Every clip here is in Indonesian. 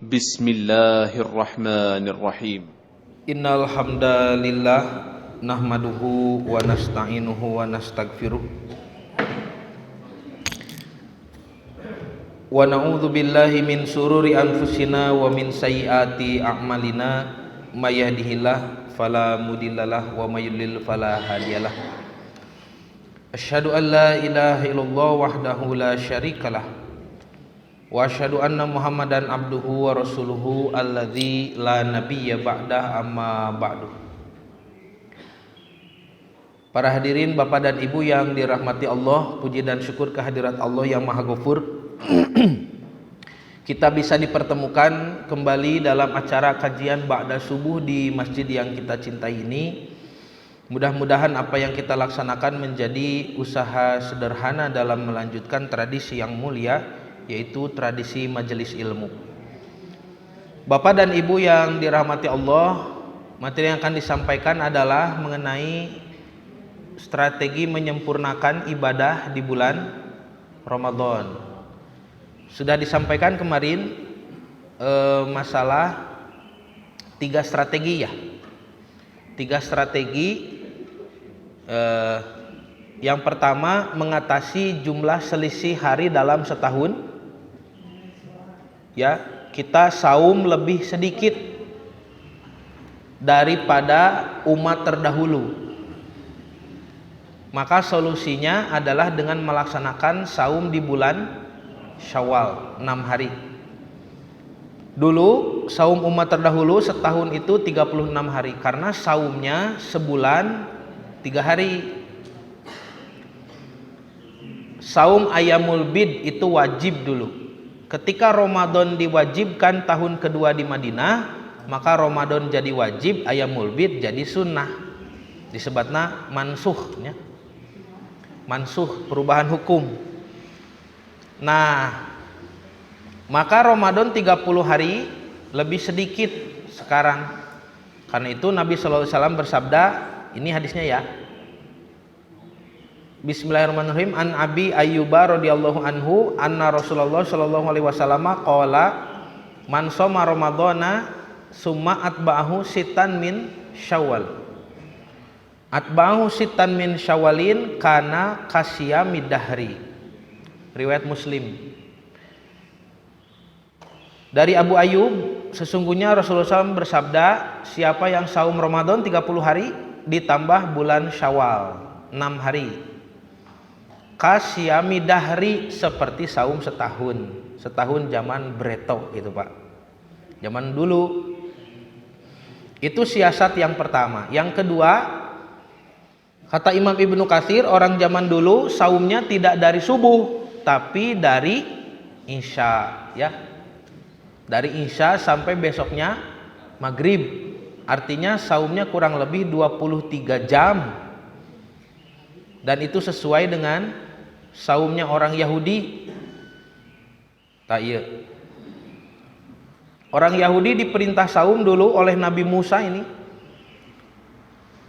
Bismillahirrahmanirrahim. Innal hamdalillah nahmaduhu wa nasta'inuhu wa nastaghfiruh wa na'udzu billahi min sururi anfusina wa min sayyiati a'malina may yahdihillahu fala mudhillalah wa may yudlil fala hadiyalah. Asyhadu an la ilaha illallah wahdahu la syarikalah wa asyhadu anna Muhammadan abduhu wa rasuluhu alladzi la nabiyya ba'dah amma ba'du. Para hadirin Bapak dan Ibu yang dirahmati Allah, puji dan syukur kehadirat Allah yang Maha Ghafur. Kita bisa dipertemukan kembali dalam acara kajian ba'da subuh di masjid yang kita cintai ini. Mudah-mudahan apa yang kita laksanakan menjadi usaha sederhana dalam melanjutkan tradisi yang mulia, yaitu tradisi majelis ilmu. Bapak dan Ibu yang dirahmati Allah, materi yang akan disampaikan adalah mengenai strategi menyempurnakan ibadah di bulan Ramadan. Sudah disampaikan kemarin masalah 3 strategi ya. 3 strategi. Yang pertama, mengatasi jumlah selisih hari dalam setahun. Ya, kita saum lebih sedikit daripada umat terdahulu. Maka solusinya adalah dengan melaksanakan saum di bulan Syawal 6 hari. Dulu saum umat terdahulu setahun itu 36 hari, karena saumnya sebulan 3 hari. Saum Ayyamul Bid itu wajib dulu. Ketika Ramadan diwajibkan tahun kedua di Madinah, maka Ramadan jadi wajib, Ayyamul Bid jadi sunnah. Disebutna mansuh ya. Mansuh, perubahan hukum. Nah, maka Ramadan 30 hari lebih sedikit sekarang. Karena itu Nabi sallallahu alaihi wasallam bersabda, ini hadisnya ya. Bismillahirrahmanirrahim. An Abi Ayyuba radhiyallahu anhu anna Rasulullah sallallahu alaihi wasallam qala man shoma ramadhana summa atba'ahu sitan min Syawal. Atba'ahu sitan min Syawalin kana kasyami dahri. Riwayat Muslim. Dari Abu Ayyub, sesungguhnya Rasulullah SAW bersabda, siapa yang saum Ramadan 30 hari ditambah bulan Syawal 6 hari, kasyami dahri, seperti saum setahun. Setahun zaman Breto gitu Pak, zaman dulu. Itu siasat yang pertama. Yang kedua, kata Imam Ibnu Katsir, orang zaman dulu saumnya tidak dari subuh tapi dari Isya ya. Dari Isya sampai besoknya maghrib. Artinya saumnya kurang lebih 23 jam. Dan itu sesuai dengan saumnya orang Yahudi. Iya. Orang Yahudi diperintah saum dulu oleh Nabi Musa ini.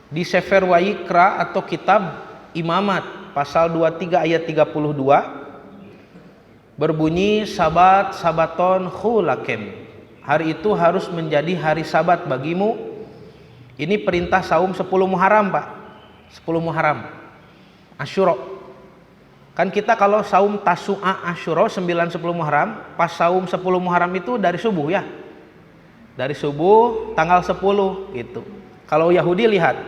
Di Sefer Wayikra atau kitab Imamat pasal 23 ayat 32 berbunyi, sabat sabaton khulakem. Hari itu harus menjadi hari sabat bagimu. Ini perintah saum 10 Muharram Pak. 10 Muharram. Asyura. Kan kita kalau saum Tasu'a Asyura 9-10 Muharram, pas saum 10 Muharram itu dari subuh ya. Dari subuh tanggal 10 gitu. Kalau Yahudi lihat,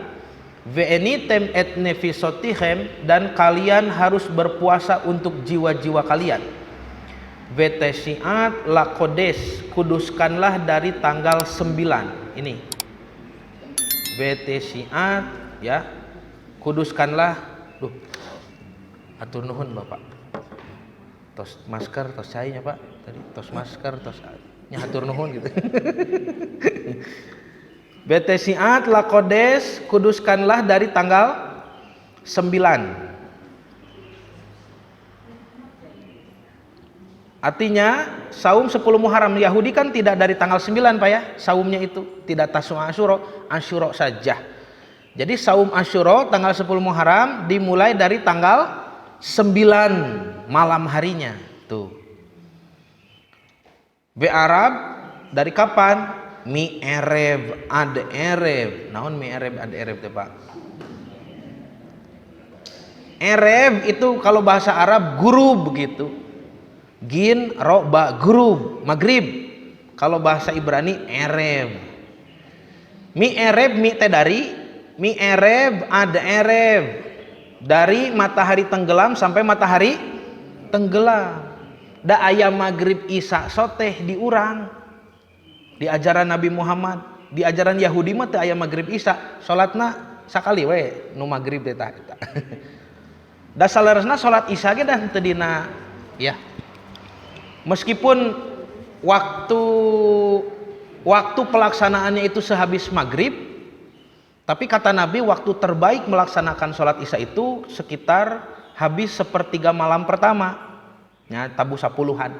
ve'enitem et nefisotihem, dan kalian harus berpuasa untuk jiwa-jiwa kalian. Vetesiat lakodes, kuduskanlah dari tanggal 9. Ini. Vetesiat ya, kuduskanlah. Duh, atur nuhun Bapak. Tos masker, tos cainya Pak. Tadi tos masker, tos nya atur nuhun gitu. Betesiat lakodes, kuduskanlah dari tanggal 9. Artinya saum 10 Muharram. Yahudi kan tidak dari tanggal 9 Pak ya. Saumnya itu tidak Tasu'a Asyura, Asyura saja. Jadi saum Asyura tanggal 10 Muharram dimulai dari tanggal 9 malam harinya. Tuh. Be Arab Dari kapan? Mi'rab ad erev. Naon mi'rab ad erev teh Pak? Erev itu kalau bahasa Arab gurub begitu. Gin ro ba gurub, maghrib. Kalau bahasa Ibrani erev. Mi'rab mi teh dari, mi'rab ad erev. Dari matahari tenggelam sampai matahari tenggelam. Da aya maghrib isya soteh diurang. Di ajaran Nabi Muhammad, di ajaran Yahudi mah teu aya maghrib isya, salatna sakali we nu maghrib teh tah eta. Da saleresna salat isya ge dah teu dina ya. Meskipun waktu pelaksanaannya itu sehabis maghrib, tapi kata Nabi waktu terbaik melaksanakan sholat isya itu sekitar habis sepertiga malam pertama, ya, tabu 10-an.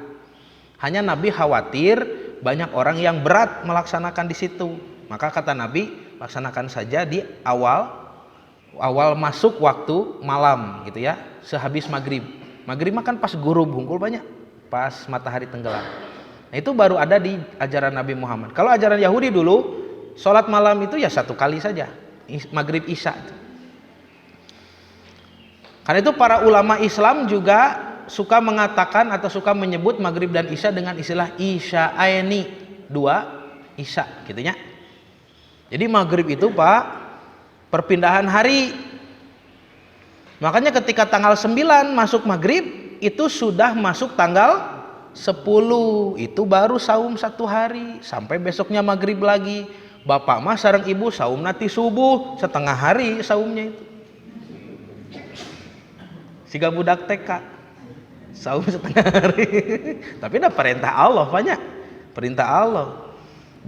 Hanya Nabi khawatir banyak orang yang berat melaksanakan di situ, maka kata Nabi laksanakan saja di awal masuk waktu malam gitu ya, sehabis maghrib. Maghrib makan pas gurub hungkul banyak, pas matahari tenggelam. Nah itu baru ada di ajaran Nabi Muhammad. Kalau ajaran Yahudi dulu sholat malam itu ya satu kali saja, maghrib isya. Karena itu para ulama Islam juga suka mengatakan atau suka menyebut maghrib dan isya dengan istilah isya'aini, dua isya gitunya. Jadi maghrib itu Pak perpindahan hari. Makanya ketika tanggal 9 masuk maghrib itu sudah masuk tanggal 10, itu baru saum 1 hari sampai besoknya maghrib lagi. Bapak mah sareng ibu saum nanti subuh setengah hari saumnya itu. Siga budak TK saum setengah hari. Tapi dah perintah Allah banyak, perintah Allah.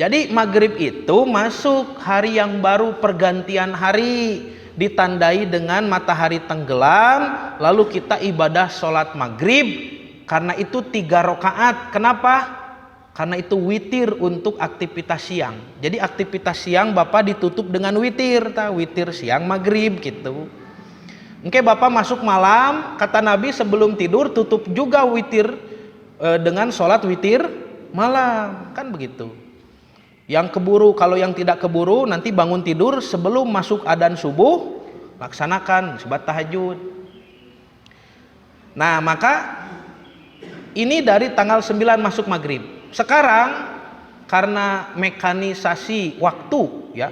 Jadi maghrib itu masuk hari yang baru pergantian hari, ditandai dengan matahari tenggelam, lalu kita ibadah sholat maghrib. Karena itu 3 rakaat. Kenapa? Karena itu witir untuk aktivitas siang. Jadi aktivitas siang Bapak ditutup dengan witir, witir siang maghrib gitu. Oke, Bapak masuk malam, kata Nabi sebelum tidur tutup juga witir dengan sholat witir malam, kan begitu. Yang keburu, kalau yang tidak keburu nanti bangun tidur sebelum masuk adzan subuh laksanakan salat tahajud. Nah maka ini dari tanggal 9 masuk maghrib. Sekarang karena mekanisasi waktu ya,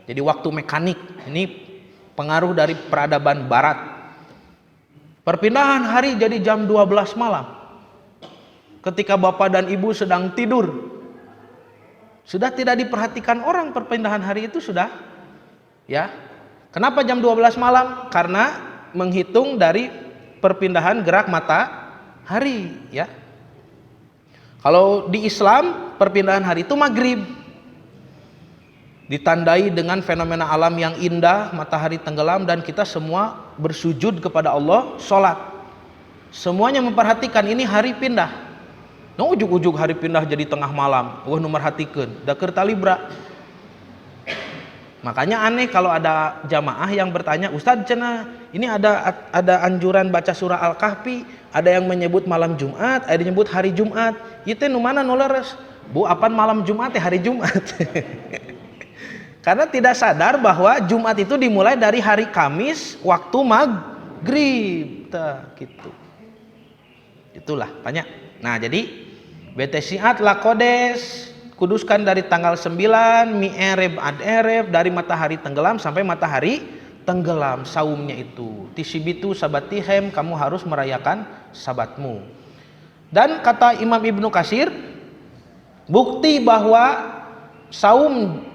jadi waktu mekanik ini pengaruh dari peradaban barat. Perpindahan hari jadi jam 12 malam. Ketika bapak dan ibu sedang tidur, sudah tidak diperhatikan orang perpindahan hari itu sudah ya. Kenapa jam 12 malam? Karena menghitung dari perpindahan gerak matahari ya. Kalau di Islam perpindahan hari itu maghrib, ditandai dengan fenomena alam yang indah, matahari tenggelam dan kita semua bersujud kepada Allah, sholat. Semuanya memperhatikan ini hari pindah. Nah ujug-ujug hari pindah jadi tengah malam, nu merhatikeun da keur talibra. Makanya aneh kalau ada jamaah yang bertanya, Ustadz cenah ini ada anjuran baca surah Al-Kahfi, ada yang menyebut malam Jumat, ada yang menyebut hari Jumat. Itu nu mana nu leres? Bu, apaan malam Jumat ya hari Jumat? Karena tidak sadar bahwa Jumat itu dimulai dari hari Kamis waktu maghrib, gitu. Itulah banyak. Nah jadi betesiat lakodes kuduskan dari tanggal 9 mi'rab ad erev, dari matahari tenggelam sampai matahari tenggelam saumnya itu. Tisibitu sabatihem, kamu harus merayakan sabatmu. Dan kata Imam Ibnu Katsir, bukti bahwa saum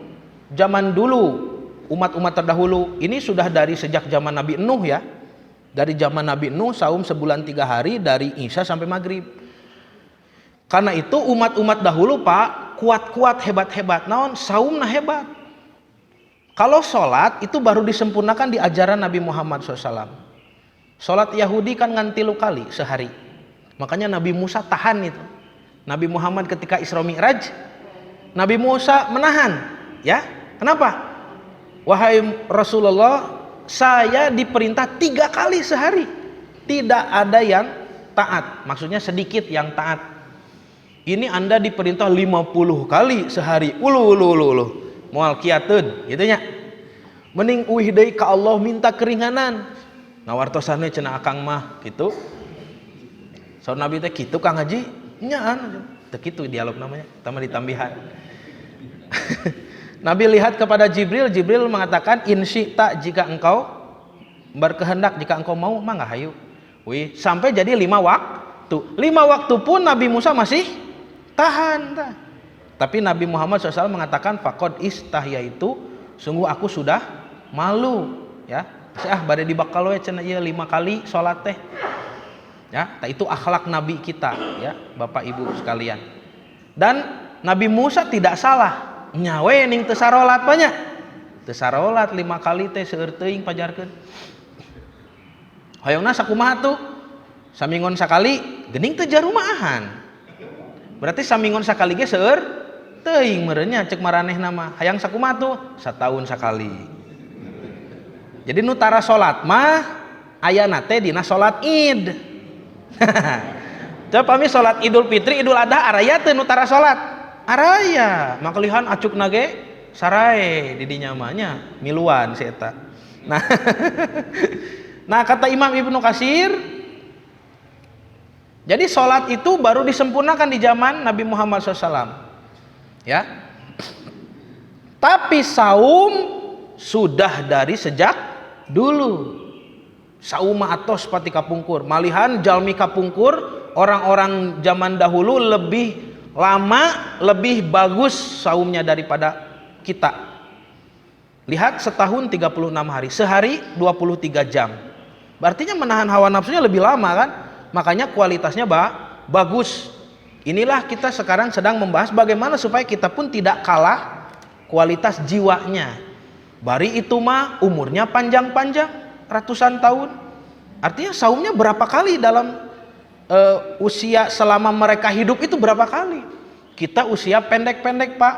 zaman dulu umat-umat terdahulu ini sudah dari sejak zaman Nabi Nuh ya. Dari zaman Nabi Nuh saum sebulan 3 hari dari Isya sampai maghrib. Karena itu umat-umat dahulu Pak kuat-kuat hebat-hebat. Naon saumna hebat. Kalau sholat itu baru disempurnakan di ajaran Nabi Muhammad SAW. Sholat Yahudi kan ngan 3 kali sehari. Makanya Nabi Musa tahan itu. Nabi Muhammad ketika Isra Mi'raj, Nabi Musa menahan. Ya, kenapa? Wahai Rasulullah, saya diperintah 3 kali sehari. Tidak ada yang taat. Maksudnya sedikit yang taat. Ini Anda diperintah 50 kali sehari. Ulu. Moal kiateun gitu nya. Mending uih deui ka Allah minta keringanan. Ngawartosanna cenah akang mah gitu. Saur Nabi teh kitu Kang Haji? Nyaan. Teu kitu dialog namanya, tama ditambihan. Nabi lihat kepada Jibril, Jibril mengatakan insyita jika engkau berkehendak, jika engkau mau mangga hayu. Wih, sampai jadi 5 waktu. 5 waktu pun Nabi Musa masih tahan. Tapi Nabi Muhammad SAW mengatakan faqad istahyaitu, sungguh aku sudah malu ya. Bade dibakal we cenah ieu 5 kali salat teh. Ya, itu akhlak Nabi kita ya, Bapak Ibu sekalian. Dan Nabi Musa tidak salah. Nyawe ning teu sarolat banyak. Teu sarolat 5 kali teh seueur teuing pajarkeun. Hoyongna sakumaha tuh? Samingon sakali geuning teu jarumaahan. Berarti samingon sakali ge seueur teuing meureunnya cek maranehna mah. Hayang sakumaha tuh? Satahun sakali. Jadi nu tara salat mah ayana teh dina salat Id. Coba pami salat Idul Fitri, Idul Adha araya teu nu tara salat. Araya, maklihan acukna ge sarae di dinya mah nya miluan si eta. Nah, nah kata Imam Ibnu Katsir, jadi sholat itu baru disempurnakan di zaman Nabi Muhammad SAW, ya. Tapi saum sudah dari sejak dulu. Saum atos pati kapungkur. Malihan jalmi kapungkur, orang-orang zaman dahulu lebih lama, lebih bagus saumnya daripada kita. Lihat setahun 36 hari, sehari 23 jam. Artinya menahan hawa nafsunya lebih lama kan? Makanya kualitasnya bagus. Inilah kita sekarang sedang membahas bagaimana supaya kita pun tidak kalah kualitas jiwanya. Bari itu mah umurnya panjang-panjang, ratusan tahun. Artinya saumnya berapa kali dalam usia selama mereka hidup itu berapa kali? Kita usia pendek-pendek Pak.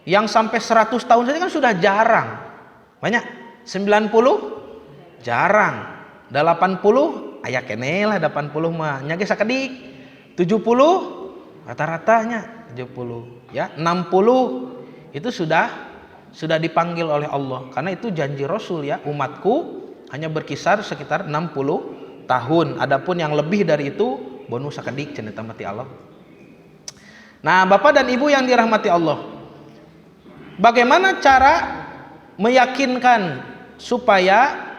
Yang sampai 100 tahun saja kan sudah jarang. Banyak. 90 jarang. 80 aya keneh lah 80 mah nya ge sakedik. 70 rata-ratanya 70 ya. 60 itu sudah dipanggil oleh Allah karena itu janji Rasul ya, umatku hanya berkisar sekitar 60 tahun. Adapun yang lebih dari itu bonus sakedik cenah mati Allah. Nah, Bapak dan Ibu yang dirahmati Allah, bagaimana cara meyakinkan supaya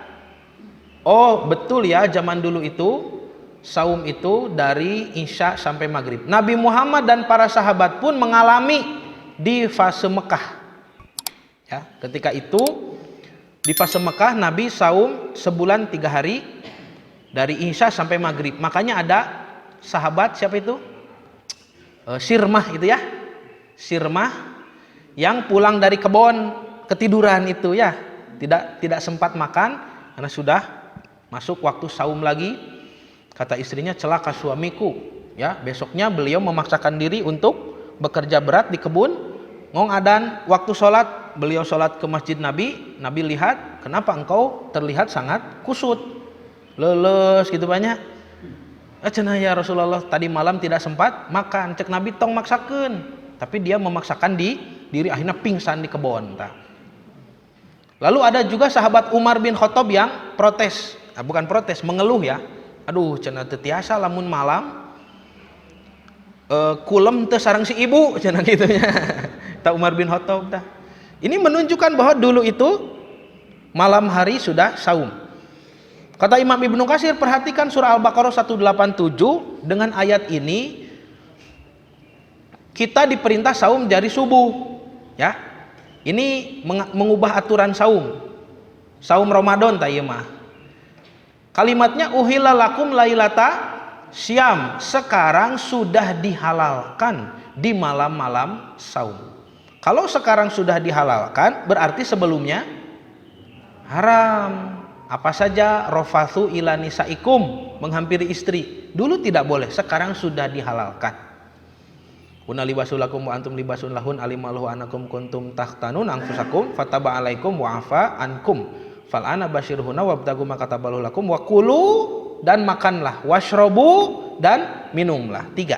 oh betul ya zaman dulu itu saum itu dari Isya sampai Maghrib. Nabi Muhammad dan para sahabat pun mengalami di fase Mekah ya, ketika itu di fase Mekah Nabi saum sebulan 3 hari dari Isya sampai Maghrib. Makanya ada sahabat siapa itu? Sirmah itu ya, Sirmah yang pulang dari kebon ketiduran itu ya, tidak sempat makan karena sudah masuk waktu saum lagi. Kata istrinya, celaka suamiku ya. Besoknya beliau memaksakan diri untuk bekerja berat di kebun. Ngong adan waktu sholat, beliau sholat ke masjid Nabi. Nabi lihat, kenapa engkau terlihat sangat kusut, leles gitu banyak. Cenah ya Rasulullah, tadi malam tidak sempat makan. Cek Nabi tong maksakeun, tapi dia memaksakan diri akhirnya pingsan di kebun. Lalu ada juga sahabat Umar bin Khattab yang protes, bukan protes, mengeluh ya. Aduh cenah teu tiasa lamun malam kulem teu sareng si ibu cenah gitu nya. Ta Umar bin Khattab dah. Ini menunjukkan bahwa dulu itu malam hari sudah saum. Kata Imam Ibnu Katsir, perhatikan surah Al-Baqarah 187 dengan ayat ini kita diperintah saum dari subuh ya. Ini mengubah aturan saum. Saum Ramadan ta ieu mah. Kalimatnya uhilla lakum lailata syam, sekarang sudah dihalalkan di malam-malam saum. Kalau sekarang sudah dihalalkan berarti sebelumnya haram. Apa saja rofathu ila nisaikum, menghampiri istri. Dulu tidak boleh, sekarang sudah dihalalkan. Una libasul lakum wa antum libasun lahun alimallahu anakum kuntum tahtanun anfusakum fataba alaikum wa afa ankum. Fal ana basyirhuna wabtagu ma katabalahu lakum wa kulu, dan makanlah, washrobu, dan minumlah. 3.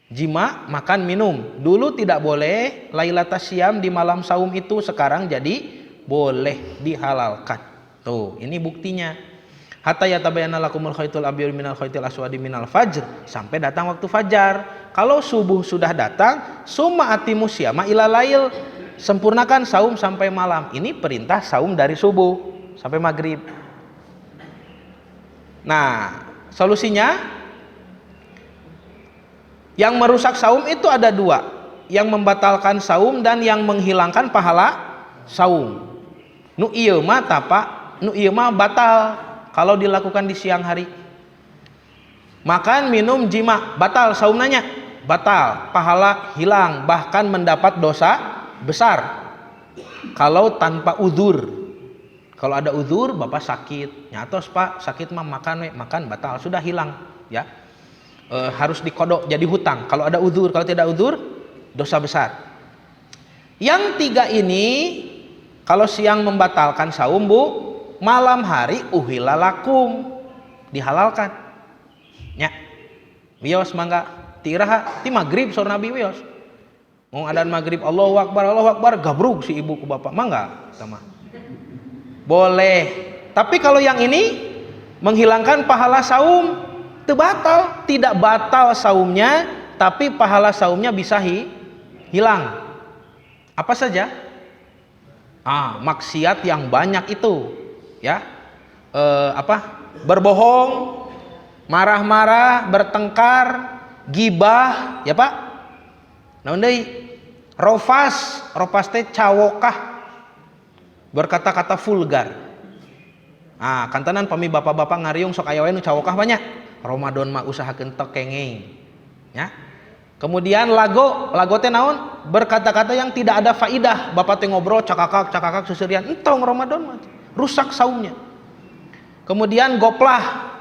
Jima, makan, minum. Dulu tidak boleh Lailatul Syam di malam saum itu, sekarang jadi boleh, dihalalkan. Tuh, ini buktinya. Hatta yatabayyana lakumul khaitul abyadu minal khaitil aswadi minal fajr, sampai datang waktu fajar. Kalau subuh sudah datang, summa atimus syama ila lail, sempurnakan saum sampai malam. Ini perintah saum dari subuh sampai maghrib. Nah, solusinya yang merusak saum itu ada dua, yang membatalkan saum dan yang menghilangkan pahala saum. Nu ieu mah tapa, nu ieu mah batal kalau dilakukan di siang hari. Makan, minum, jima, batal saumnya, batal, pahala hilang, bahkan mendapat dosa besar. Kalau tanpa udzur. Kalau ada udzur, bapak sakit, nyatos pak sakit mah makan batal, sudah hilang, ya. Harus dikodok jadi hutang kalau ada udzur. Kalau tidak udzur, dosa besar. Yang tiga ini kalau siang membatalkan saum, Bu, malam hari uhilla lakum, dihalalkan. Nya. Wios mangga tiraha ti maghrib sor Nabi wios. Mau adan maghrib Allahu Akbar gabrug si ibu ku bapak mangga sama. Boleh. Tapi kalau yang ini menghilangkan pahala saum, itu batal, tidak batal saumnya, tapi pahala saumnya bisa hilang. Apa saja? Maksiat yang banyak itu, ya. Berbohong, marah-marah, bertengkar, gibah, ya Pak. Namun deui rofas teh cawokah, berkata-kata vulgar. Kantanan pami bapak-bapak ngariung sok aya wae nu cawokah banyak. Ramadan mah usahakeun tok kenging. Ya. Kemudian lago teh naon? Berkata-kata yang tidak ada faidah. Bapak teh ngobrol cakakak susurian, entong Ramadan mah rusak saumnya. Kemudian goplah,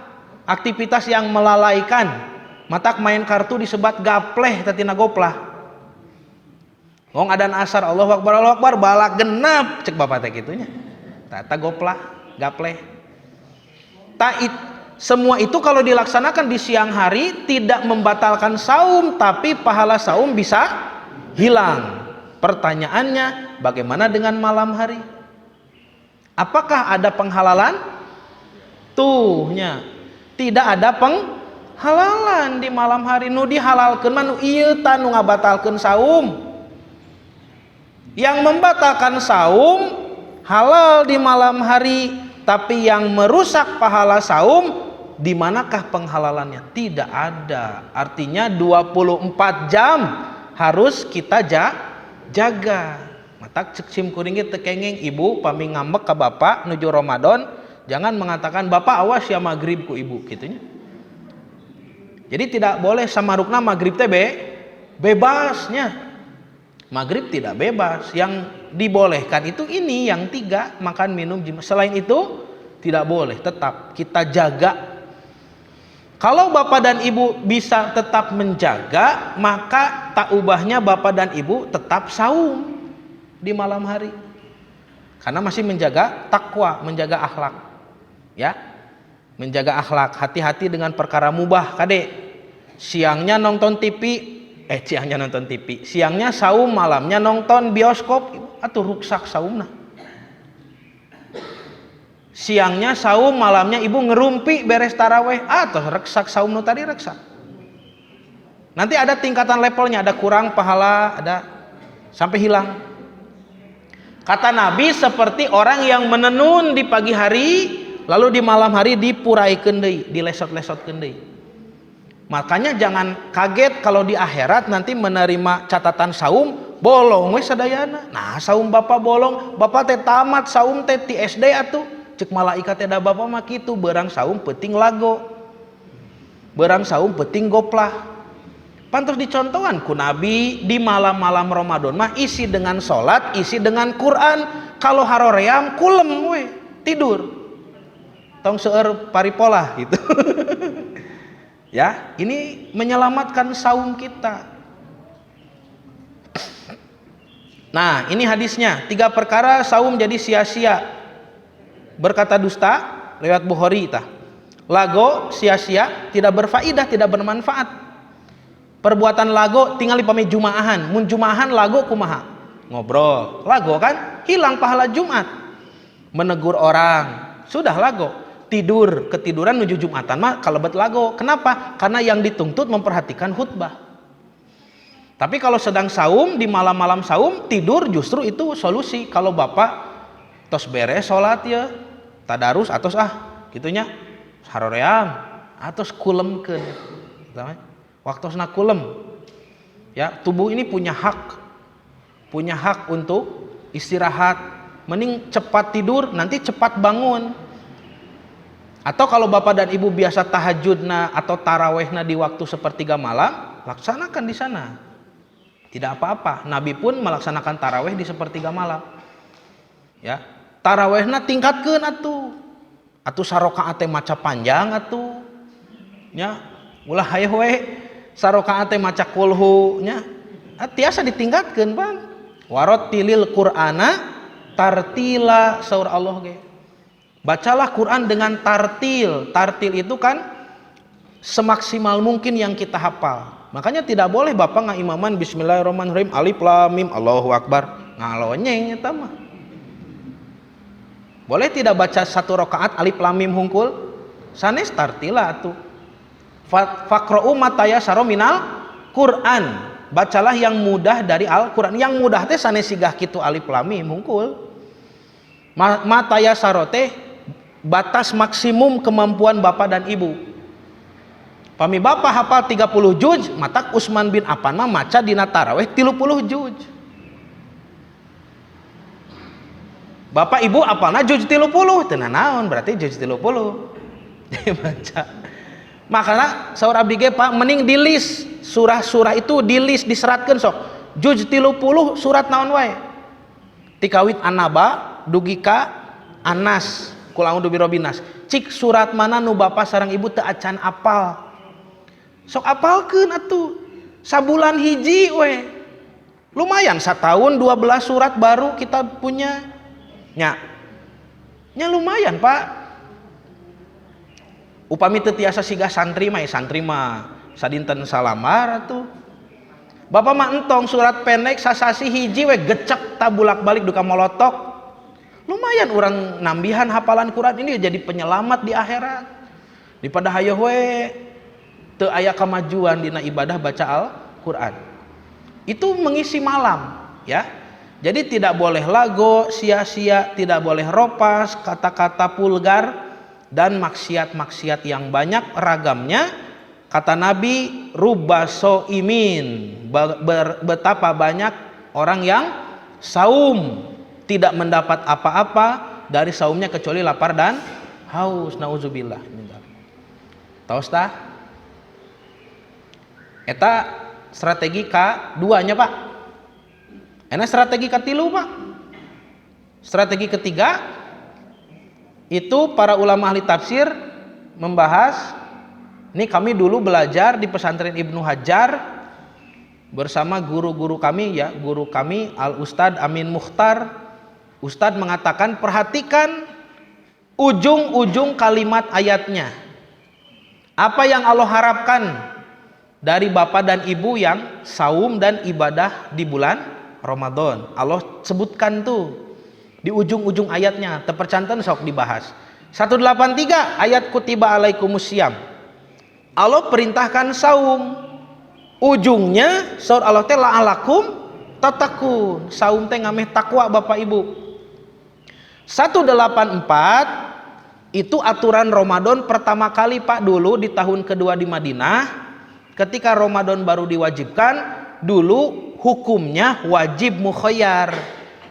aktivitas yang melalaikan. Matak main kartu disebat gapleh tatina goplah. Wong adan asar Allahu Akbar balak genep cek bapak teh kitunya. Tata goplah, gapleh. Semua itu kalau dilaksanakan di siang hari tidak membatalkan saum, tapi pahala saum bisa hilang. Pertanyaannya, bagaimana dengan malam hari? Apakah ada penghalalan? Tuhnya, tidak ada penghalalan di malam hari. Nu dihalalkeun mah nu ieu tah nu ngabatalkeun saum. Yang membatalkan saum halal di malam hari, tapi yang merusak pahala saum, di manakah penghalalannya? Tidak ada. Artinya 24 jam harus kita jaga. Matak cek sim kuring teu kenging ibu pami ngambek ka bapak nuju Ramadan, jangan mengatakan bapak awas ya maghrib ku ibu gitunya. Jadi tidak boleh samarukna maghrib teh bebasnya. Maghrib tidak bebas. Yang dibolehkan itu ini yang tiga, makan, minum, jima. Selain itu tidak boleh, tetap kita jaga. Kalau bapak dan ibu bisa tetap menjaga, maka tak ubahnya bapak dan ibu tetap saum di malam hari. Karena masih menjaga takwa, menjaga akhlak. Ya. Menjaga akhlak, hati-hati dengan perkara mubah, Kade. Siangnya nonton TV, siangnya saum, malamnya nonton bioskop, atuh ruksak saumna. Siangnya saum, malamnya ibu ngerumpi beres taraweh, atau reksak saum nu tadi reksak. Nanti ada tingkatan levelnya, ada kurang pahala, ada sampai hilang. Kata Nabi seperti orang yang menenun di pagi hari, lalu di malam hari dipuraikeun deui, dilesot-lesotkeun deui. Makanya jangan kaget kalau di akhirat nanti menerima catatan saum bolong we sadayana. Nah, saum bapak bolong, bapak teh tamat saum teh ti SD atuh. Cek malaikat teh da bapak mah kitu, beurang saum peuting lago. Beurang saum peuting goplah. Pantos dicontohan ku Nabi di malam-malam Ramadan mah isi dengan salat, isi dengan Quran. Kalau haroream kulem we, tidur. Tong seueur paripolah gitu. Ya, ini menyelamatkan saum kita. Nah, ini hadisnya. 3 perkara saum jadi sia-sia. Berkata dusta, lewat Bukhari tah. Lago sia-sia, tidak berfaedah, tidak bermanfaat. Perbuatan lago tinggal dipami jumaahan. Mun jumaahan lago kumaha? Ngobrol. Lago kan? Hilang pahala Jumat. Menegur orang. Sudah lago. Tidur, ketiduran menuju Jumatan mah kalebet lago. Kenapa? Karena yang dituntut memperhatikan khutbah. Tapi kalau sedang saum, di malam-malam saum, tidur justru itu solusi. Kalau bapak tos beres sholat ya, tadarus atos gitunya haroream atos kulemkeun. Waktosna kulem. Ya, tubuh ini punya hak untuk istirahat. Mending cepat tidur, nanti cepat bangun. Atau kalau bapak dan ibu biasa tahajudna atau tarawehna di waktu sepertiga malam, laksanakan di sana. Tidak apa-apa. Nabi pun melaksanakan taraweh di sepertiga malam. Ya, tarawehna tingkatkeun atuh. Atuh sarokaat teh maca panjang atuh. Ya, ulah hayeuh we sarokaat teh maca kulhu nya. Tiasa ditingkatkeun, Bang. Warattilil Qur'ana tartila saur Allah ge. Bacalah Quran dengan tartil. Tartil itu kan semaksimal mungkin yang kita hafal. Makanya tidak boleh bapak ngaimaman bismillahirrahmanirrahim alif lam mim Allahu akbar ngalonyeng eta mah. Boleh tidak baca satu rakaat alif lam mim hungkul? Sanes tartila atuh. Faqra'u ma tayassara minal Quran. Bacalah yang mudah dari Al-Qur'an. Yang mudah teh sanes sigah kitu alif lam mim hungkul. Ma tayassara teh batas maksimum kemampuan bapak dan ibu. Pami bapak hafal 30 juz, matak Utsman bin Affan mah maca dina taraweh 30 juz. Bapak ibu apalna juz 30, teu naon berarti juz 30. Baca. Makanya saur abdi ge Pak mending di list surah-surah itu di list diseratkeun sok. Juz 30 surat naon wae. Tikawit An-Naba dugi ka Anas. Qul a'udzu birabbinas. Cik surat mana nu bapak sareng ibu teu acan apal. Sok apalkeun atuh. Sabulan hiji we. Lumayan setahun 12 surat baru kita punya. Nya lumayan, Pak. Upami teu tiasa sigah santri mah sadinten salamar atuh. Bapak mah entong surat pendek sasasi hiji we gecek tabulak-balik duka molotok. Lumayan orang nambihan hafalan Quran ini jadi penyelamat di akhirat. Daripada hayeuh we teu aya kamajuan dina ibadah baca Al-Qur'an. Itu mengisi malam, ya. Jadi tidak boleh lago, sia-sia, tidak boleh ropas, kata-kata vulgar dan maksiat-maksiat yang banyak ragamnya. Kata Nabi, rubbaso imin, betapa banyak orang yang saum tidak mendapat apa-apa dari saumnya kecuali lapar dan haus. Nauzubillah. Taos tah? Eta strategi K2-nya, Pak. Enak strategi K3, Pak. Strategi ketiga itu para ulama ahli tafsir membahas. Ini kami dulu belajar di pesantren Ibnu Hajar bersama guru-guru kami, ya, guru kami Al Ustadz Amin Mukhtar. Ustadz mengatakan perhatikan ujung-ujung kalimat ayatnya. Apa yang Allah harapkan dari bapak dan ibu yang saum dan ibadah di bulan Ramadan. Allah sebutkan tuh di ujung-ujung ayatnya. Terpercantan sok dibahas. 183 ayat kutiba alaikumusiyam. Allah perintahkan saum. Ujungnya saur Allah teh la'alakum tatakun. Saum teh ngameh takwa bapak ibu. 184 itu aturan Ramadan pertama kali, Pak, dulu di tahun kedua di Madinah. Ketika Ramadan baru diwajibkan, dulu hukumnya wajib mukhayyar.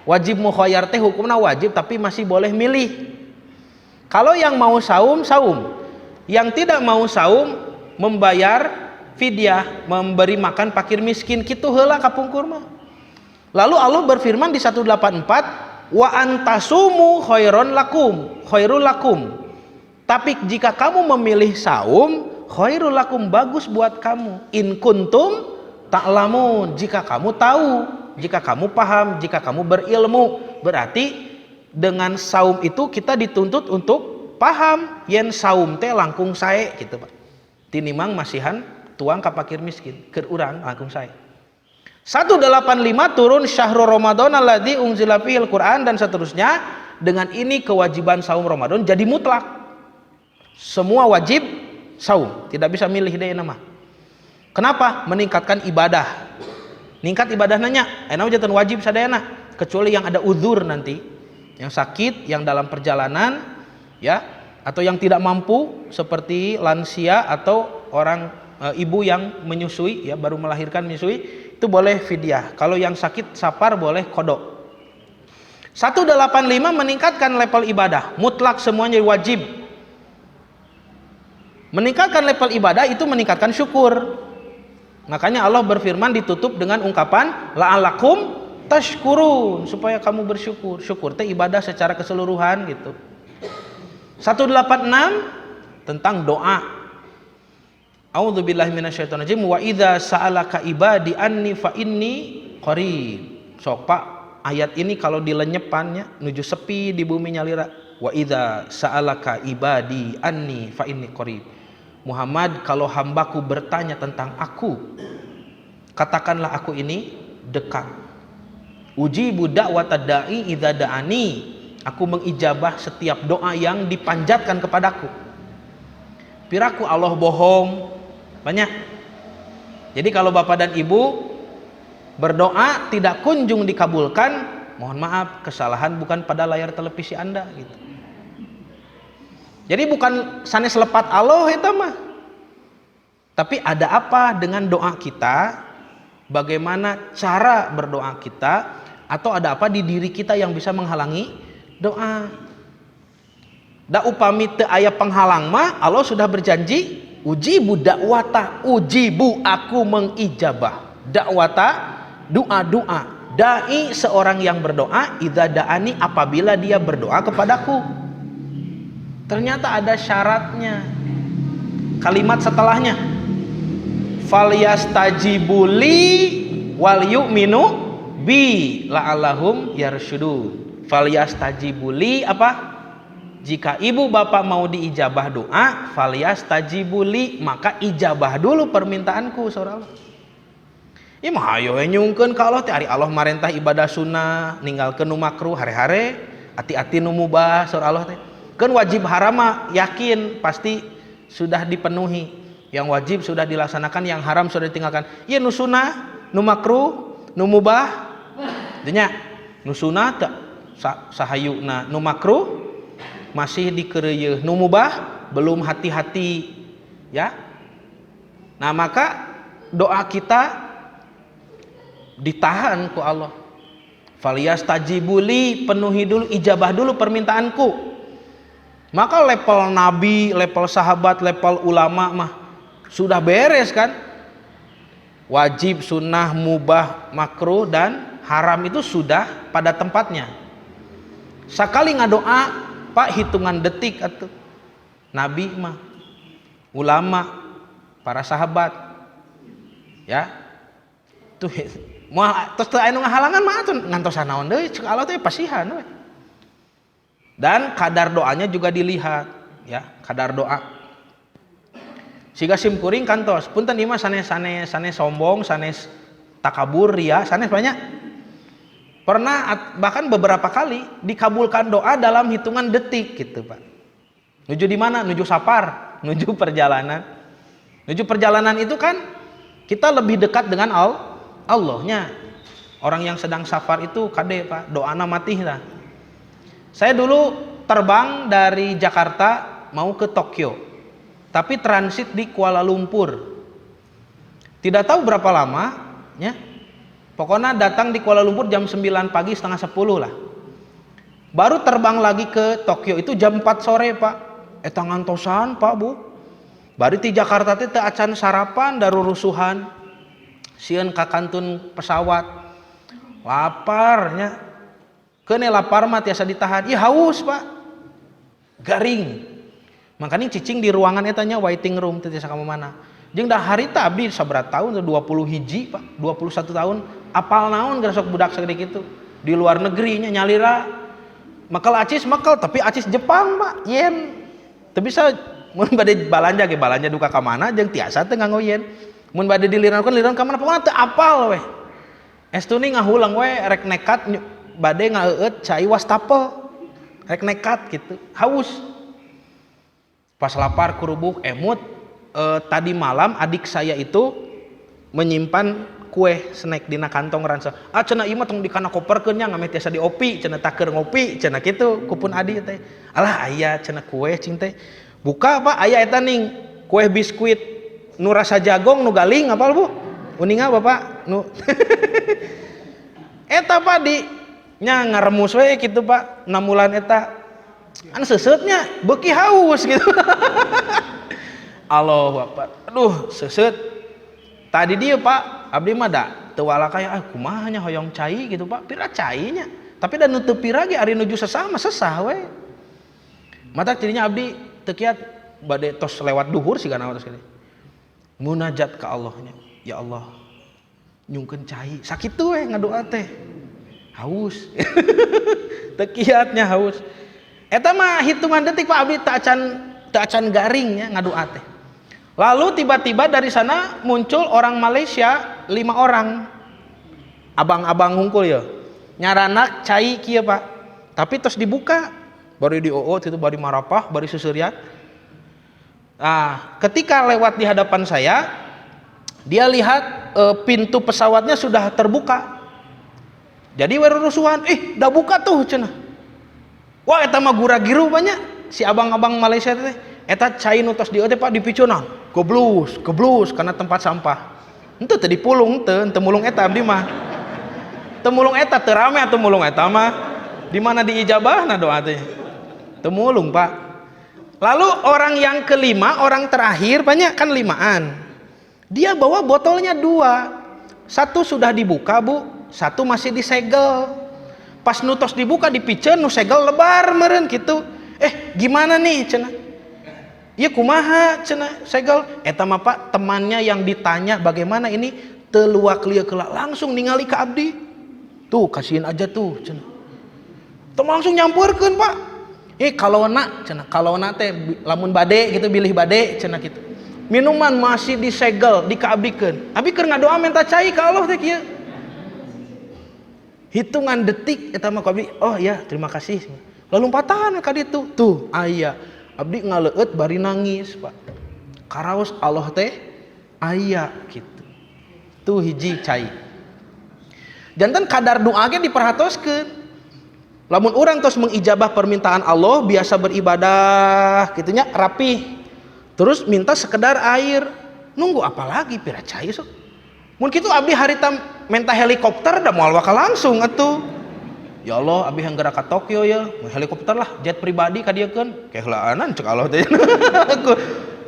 Wajib mukhayyar teh hukumnya wajib tapi masih boleh milih. Kalau yang mau saum, saum. Yang tidak mau saum membayar fidyah, memberi makan fakir miskin, kitu heula kapungkur mah. Lalu Allah berfirman di 184, wa antasumu khairun lakum, khairul lakum. Tapi jika kamu memilih saum, khairul lakum, bagus buat kamu. In kuntum ta'lamun, jika kamu tahu, jika kamu paham, jika kamu berilmu. Berarti dengan saum itu kita dituntut untuk paham. Yen saum teh langkung sae gitu, Pak. Tinimang masihan tuang ka fakir miskin keur urang langkung saya. 185 turun syahrul Ramadan alladzi unzila fihil Quran dan seterusnya. Dengan ini kewajiban saum Ramadan jadi mutlak. Semua wajib saum, tidak bisa milih deh nama. Kenapa? Meningkatkan ibadah. Ningkat ibadah nanya, enak jatuh wajib sadayana, kecuali yang ada uzur nanti, yang sakit, yang dalam perjalanan, ya, atau yang tidak mampu seperti lansia atau orang ibu yang menyusui, ya, baru melahirkan menyusui, itu boleh fidyah. Kalau yang sakit sapar boleh kodok. 185 meningkatkan level ibadah, mutlak semuanya wajib. Meningkatkan level ibadah itu meningkatkan syukur. Makanya Allah berfirman ditutup dengan ungkapan la'alakum tashkurun, supaya kamu bersyukur. Syukur teh ibadah secara keseluruhan gitu. 186 tentang doa. A'udzubillahi minasyaitonirrajim wa idza sa'alaka ibadi anni fa inni qarib. Sok Pak, ayat ini kalau dilenyepannya nuju sepi di bumi nyalira. Wa idza sa'alaka ibadi anni fa inni qarib. Muhammad, kalau hambaku bertanya tentang aku, katakanlah aku ini dekat. Ujibu da'watad da'i idza da'ani. Aku mengijabah setiap doa yang dipanjatkan kepadaku. Piraku Allah bohong? Banyak. Jadi kalau bapak dan ibu berdoa tidak kunjung dikabulkan, mohon maaf, kesalahan bukan pada layar televisi Anda gitu. Jadi bukan sanes lepat Allah itu mah. Tapi ada apa dengan doa kita? Bagaimana cara berdoa kita? Atau ada apa di diri kita yang bisa menghalangi doa? Da upami teu aya penghalang mah Allah sudah berjanji, ujibu da'wata, ujibu aku mengijabah da'wata, doa-doa dai seorang yang berdoa idza da'ani apabila dia berdoa kepadaku. Ternyata ada syaratnya. Kalimat setelahnya falyastajibuli wal yu'minu bi la'allahum yarsyudun. Falyastajibuli apa? Jika ibu bapak mau diijabah doa, falyastajibuli, maka ijabah dulu permintaanku saudara Allah. Ieu mah hayo nyungkeun ka Allah teh ari Allah marentah ibadah sunnah, ninggalkeun nu makruh hare-hare, ati-ati nu mubah saudara Allah teh. Kan wajib haram yakin pasti sudah dipenuhi, yang wajib sudah dilaksanakan, yang haram sudah ditinggalkan. Iya nu sunnah, nu makruh, nu mubah, dinya nu sunnah teu sahayuna, nu makruh masih dikeureueuh, nu mubah belum hati-hati, ya. Nah maka doa kita ditahan ku Allah. Falyastajibuli, penuhi dulu, ijabah dulu permintaanku. Maka level nabi, level sahabat, level ulama mah sudah beres kan? Wajib, sunnah, mubah, makruh dan haram itu sudah pada tempatnya. Sakali ngadoa, Pak, hitungan detik atuh. Nabi mah, ulama, para sahabat, ya. Tuh, moal tos teu aya nu ngahalangan mah atuh ngantos sanaon deui ceuk Allah teh pasihan we. Dan kadar doanya juga dilihat, ya, kadar doa. Siga simkuring kantos, punten ieu mah sanes sombong, sanes takabur, ria, sanes banyak. Pernah bahkan beberapa kali dikabulkan doa dalam hitungan detik gitu, Pak. Nuju di mana? Nuju safar, nuju perjalanan. Nuju perjalanan itu kan kita lebih dekat dengan Allahnya. Orang yang sedang safar itu kade, Pak, doana matih lah. Saya dulu terbang dari Jakarta mau ke Tokyo, tapi transit di Kuala Lumpur. Tidak tahu berapa lama, ya. Pokoknya datang di Kuala Lumpur jam 9 pagi, setengah 10 lah. Baru terbang lagi ke Tokyo itu jam 4 sore, Pak. Eta ngantosan, Pak, Bu. Bari di Jakarta teh teu acan sarapan darurusuhan. Sieun ka kantun pesawat. Laparnya. Kene lapar mah tiasa ditahan. Ih haus, Pak. Garing. Makanya cicing di ruangan etanya waiting room teh tiasa ka mana. Jeung dah harita abdi sabaraha tahun 20 hiji, Pak. 21 tahun. Apal naon geus sok budak sagede kitu. Di luar negerinya nyalira. Makel acis makel tapi acis Jepang, Pak. Yen. Teu bisa mun bade balanja ge balanja duka ka mana jeung tiasa teu ngangoyen. Mun bade dilirankeun liran ka mana pokona teu apal we. Estuni ngahulang we rek nekat bade ngaeueut cai wastafel. Rek nekat gitu, haus. Pas lapar kurubuk emut, tadi malam adik saya itu menyimpan kue snack dina kantong ransa. Cenah ieu mah tong dikana koperkeun nya ngame tiasa diopi, cenah takeur ngopi, cenah kitu kupun adi teh. Alah aya cenah kue cing teh. Buka Pak, aya eta ning kue biskuit nu rasa jagong nu galing apal Bu? Uninga Bapak nu eta Pak di nya ngaremus we kitu Pak, 6 bulan eta. An seuseutnya beuki haus gitu. Allahu Akbar. Aduh, seuseut. Tadi dia Pak, abdi mah da teu wala kaya kumaha nya hoyong cai gitu Pak. Pira cai nya. Tapi da nu teu pira ge ari nuju sesama sesah we. Mata tidinya abdi teu kiat bade tos lewat duhur sigana tos kitu. Munajat ka Allahnya. Ya Allah, nyungkeun cai. Sakitu we ngadoa teh. Haus. Teu kiatnya haus. Eta mah hitungan detik Pak abdi teu acan garing nya ngadoa teh. Lalu tiba-tiba dari sana muncul orang Malaysia 5 orang. Abang-abang hungkul ya. Nyaranak cai kieu Pak. Tapi terus dibuka, baru dioot itu bari marapah, bari susurian. Nah, ketika lewat di hadapan saya, dia lihat pintu pesawatnya sudah terbuka. Jadi werurusuhan, dah buka tuh cenah. Wah, eta mah gura-giru banyak si abang-abang Malaysia teh. Eta cai nu tos dieu teh Pak dipicunan. Goblus karena tempat sampah. Henteu teh dipulung teu mulung eta abdi mah. Teu mulung eta teu rame atuh mulung eta mah. Di mana diijabahna doa teh. Teu mulung Pak. Lalu orang yang kelima, orang terakhir banyak kan 5-an. Dia bawa botolnya 2. Satu sudah dibuka Bu, satu masih disegel. Pas nutos dibuka dipiceun nu segel lebar meureun kitu. Gimana nih cenah? Ieu kumaha cenah segel? Eta mah Pak temannya yang ditanya bagaimana ini teu luak lieu keula langsung ningali ka abdi. Tuh kasihin aja tuh cenah. Teu langsung nyampeurkeun Pak. Kalona cenah. Kalona teh lamun bade gitu bilih bade cenah kitu. Minuman masih disegel, dikaabdikeun. Abi keur ngadoa minta cai ka Allah teh kieu. Hitungan detik eta mah abdi, oh ya terima kasih. Lalu lompatan ka ditu. Tuh aya abdi ngaleueut bari nangis Pak. Karaos Allah teh aya kitu. Tuh hiji cai. Janten kadar doa ge diperhatoskeun. Lamun urang tos mengijabah permintaan Allah biasa beribadah gitunya rapih. Terus minta sekedar air. Nunggu apalagi pira cai sok. Mun kitu abdi harita minta helikopter da moal waka langsung atuh. Ya Allah, abdi hanggara ka Tokyo ya, helikopter lah, jet pribadi ka dieukeun. Kehlaanan cek Allah teh.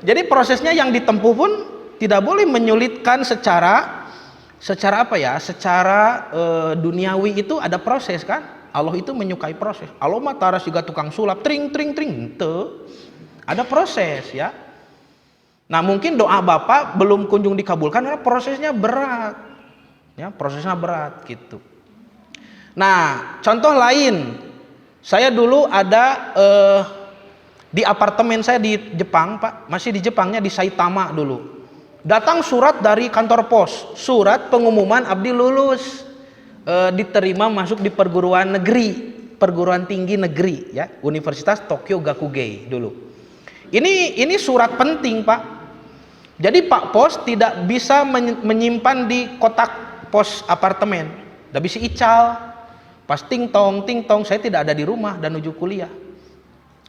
Jadi prosesnya yang ditempuh pun tidak boleh menyulitkan secara apa ya? Secara duniawi itu ada proses kan? Allah itu menyukai proses. Allah mah tara siga tukang sulap tring henteu. Ada proses ya. Nah, mungkin doa Bapak belum kunjung dikabulkan karena prosesnya berat. Ya, prosesnya berat gitu. Nah, contoh lain. Saya dulu ada di apartemen saya di Jepang, Pak. Masih di Jepangnya di Saitama dulu. Datang surat dari kantor pos, surat pengumuman abdi lulus. Diterima masuk di perguruan tinggi negeri ya, Universitas Tokyo Gakugei dulu. Ini surat penting Pak. Jadi Pak Pos tidak bisa menyimpan di kotak pos apartemen, tidak bisa ical. Pas ting tong, saya tidak ada di rumah dan menuju kuliah.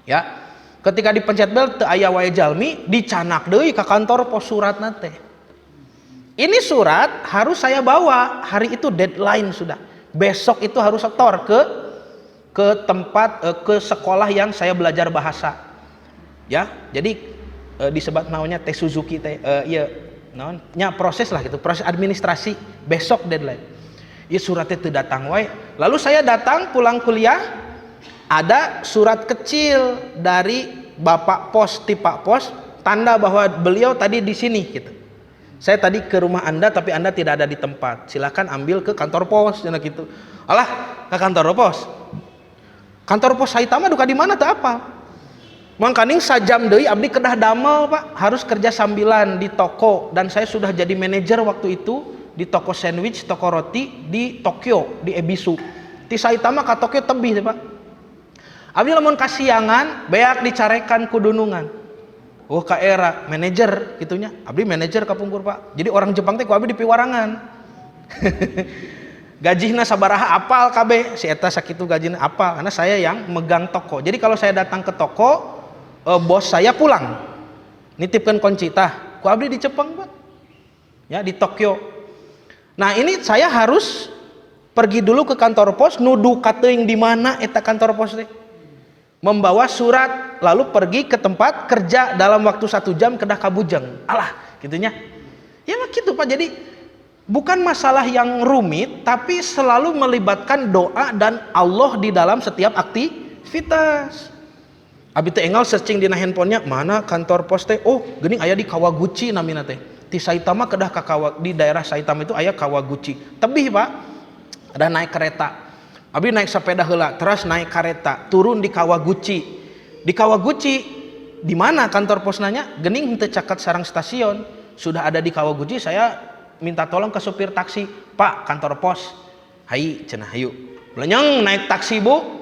Ya, ketika dipencet bel teu aya wae jalmi, dicanak deui ka kantor pos suratna teh. Ini surat harus saya bawa, hari itu deadline sudah. Besok itu harus setor ke tempat ke sekolah yang saya belajar bahasa. Ya, jadi disebut namanya Teh Suzuki teh iya naon nya proses lah gitu, proses administrasi, besok deadline. Ieu suratnya teu datang wae. Lalu saya datang pulang kuliah, ada surat kecil dari Bapak Pos, Pak Pos, tanda bahwa beliau tadi di sini gitu. Saya tadi ke rumah Anda tapi Anda tidak ada di tempat. Silakan ambil ke kantor pos cenah gitu. Alah, ke kantor pos. Kantor pos Saitama duka di mana teu apa? Mangkaning sajam deui abdi kedah damel Pak, harus kerja sambilan di toko, dan saya sudah jadi manajer waktu itu di toko sandwich, toko roti di Tokyo, di Ebisu. Ti Saitama ka Tokyo tebih Pak. Abdi lamun kasiangan beak dicarekan ku dunungan. Oh ka era manajer gitunya. Abdi manajer kapungkur Pak. Jadi orang Jepang teh ku abdi di piwarangan. Gajihna sabaraha apal kabeh, si eta sakitu gajina apal karena saya yang megang toko. Jadi kalau saya datang ke toko, bos saya pulang nitipkan kunci tah ku abdi di Jepang Pak, ya di Tokyo. Nah ini saya harus pergi dulu ke kantor pos, nudu kateuing di mana eta kantor pos teh, membawa surat, lalu pergi ke tempat kerja dalam waktu 1 jam kedah kabujeng, alah gitunya ya mah gitu Pak. Jadi bukan masalah yang rumit, tapi selalu melibatkan doa dan Allah di dalam setiap aktivitas. Abi teh enggal searching dina handphonenya mana kantor pos teh, oh geuning aya di Kawaguchi namina teh. Ti Saitama kedah ka di daerah Saitama itu aya Kawaguchi. Tebih Pak. Ada naik kereta. Abi naik sepeda heula, terus naik kereta, turun di Kawaguchi. Di Kawaguchi di mana kantor pos nanya? Geuning henteu caket sareng stasiun. Sudah ada di Kawaguchi, saya minta tolong ke supir taksi, Pak kantor pos. Hai cenah hayu. Lenyeng naik taksi Bu.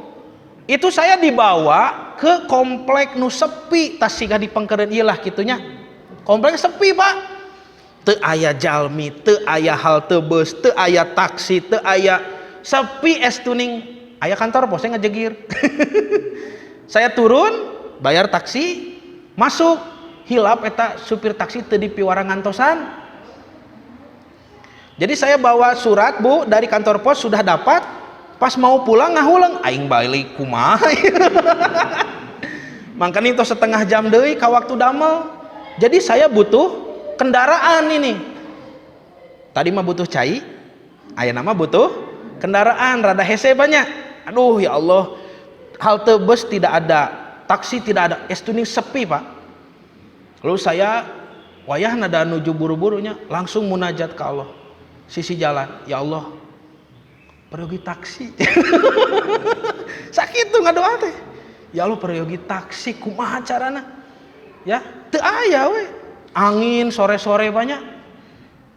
Itu saya dibawa ke komplek nu sepi, tas siga dipengkeureun ieu lah kitunya. Komplek sepi Pak. Teu aya jalmi, teu aya halte bus, teu aya taksi, teu aya, sepi es tuning. Aya kantor pos ngajegir. Saya turun, bayar taksi, masuk. Hilap eta supir taksi teu dipiwara ngantosan. Jadi saya bawa surat Bu dari kantor pos sudah dapat. Pas mau pulang ngahulang aing balik kumaha. Makanya itu setengah jam deui ka waktu damel. Jadi saya butuh kendaraan ini. Tadi mah butuh cai, aya nama butuh kendaraan, rada hese banyak. Aduh ya Allah, halte bus tidak ada, taksi tidak ada, estuning sepi Pak. Lalu saya wayah nada nuju buru-burunya, langsung munajat ke Allah. Sisi jalan, ya Allah, peryogi taksi. Sakit tuh ngadoa teh. Ya Allah peryogi taksi kumaha carana? Ya, teu aya we. Angin sore-sore banyak.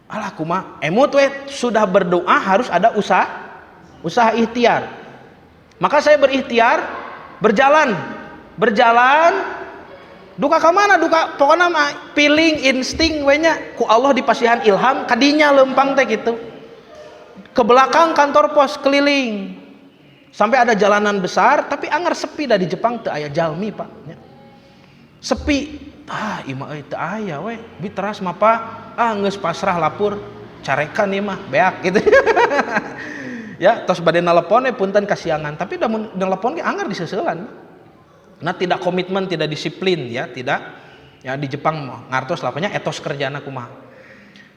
Alah kumaha? Emut we sudah berdoa harus ada usaha ikhtiar. Maka saya berikhtiar, berjalan duka ka mana duka pokona mah feeling insting we nya ku Allah dipasihan ilham kadinya lempang teh gitu. Ke belakang kantor pos keliling sampai ada jalanan besar tapi anggar sepi dari Jepang teu aya jalmi Pak ya. Sepi ima euy teu aya we bi teras mah Pak geus pasrah lapur carekan ieu mah beak gitu. Ya tos bade nelepon punten kasiangan tapi da mun nelepon ge anggar diseuselan. Nah tidak komitmen, tidak disiplin ya, tidak ya di Jepang mah ngartos lapanya etos kerjana kumaha.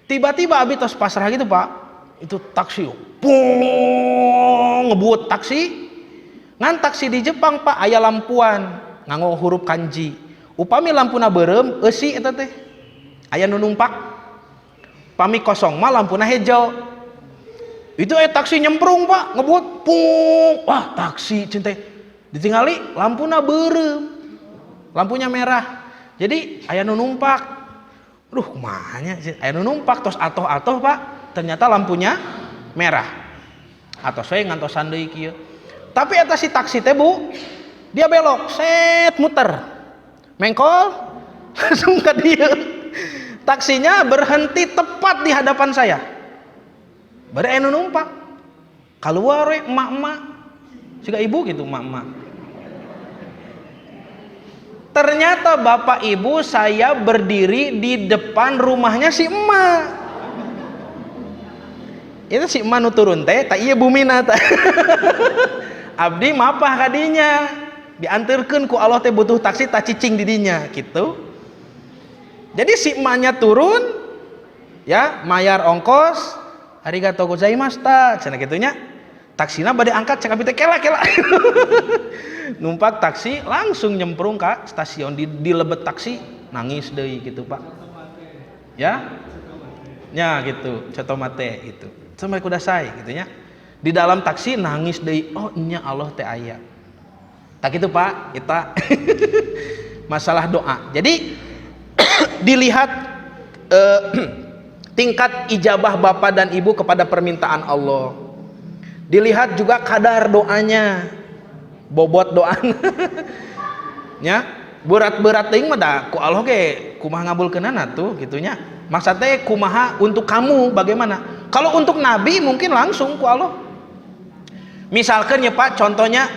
Tiba-tiba abi tos pasrah gitu Pak. Itu taksi, ngebut taksi, ngan taksi di Jepang Pak aya lampuan, nganggo huruf kanji. Upami lampuna beureum, eusi eta teh. Aya nu numpak. Pami kosong mah lampuna hejo. Itu taksi nyemprung Pak, ngebut, wah taksi cinta. Ditingali lampuna beureum, lampunya merah. Jadi aya nu numpak. Duh, kumaha nya? Aya nu numpak tos atoh-atoh Pak. Ternyata lampunya merah. Atau saya ngantosan deui kieu. Tapi eta si taksi teh Bu, dia belok, set muter. Mengkol langsung ke dia. Taksinya berhenti tepat di hadapan saya. Bade anu numpak. Kaluar we emak-emak. Siga ibu gitu emak-emak. Ternyata bapak ibu saya berdiri di depan rumahnya si emak. Itu si emak nu turun teh tak ieu bumina teh. Abdi mapah kadinya diantarkeun ku Allah teh butuh taksi tak cicing di dinya gitu. Jadi si emaknya turun ya mayar ongkos arigatou gozaimasu ta cenah kitunya. Taksina bade angkat cek abi teh kela. Numpak taksi langsung nyemprung ka stasiun di lebet taksi nangis deui gitu Pak. Ya. Ya gitu, cetomate gitu. Sampai kudasai gitu ya. Di dalam taksi nangis deui, oh nya Allah teh aya. Tak gitu Pak, kita masalah doa. Jadi dilihat tingkat ijabah bapak dan ibu kepada permintaan Allah. Dilihat juga kadar doanya, bobot doanya. Ya, berat-berat teuing mah da ku Allah ge kumaha ngabulkeunana tuh gitunya. Maksudnya kumaha untuk kamu bagaimana? Kalau untuk nabi mungkin langsung ku Allah. Misalkan ya Pak, contohnya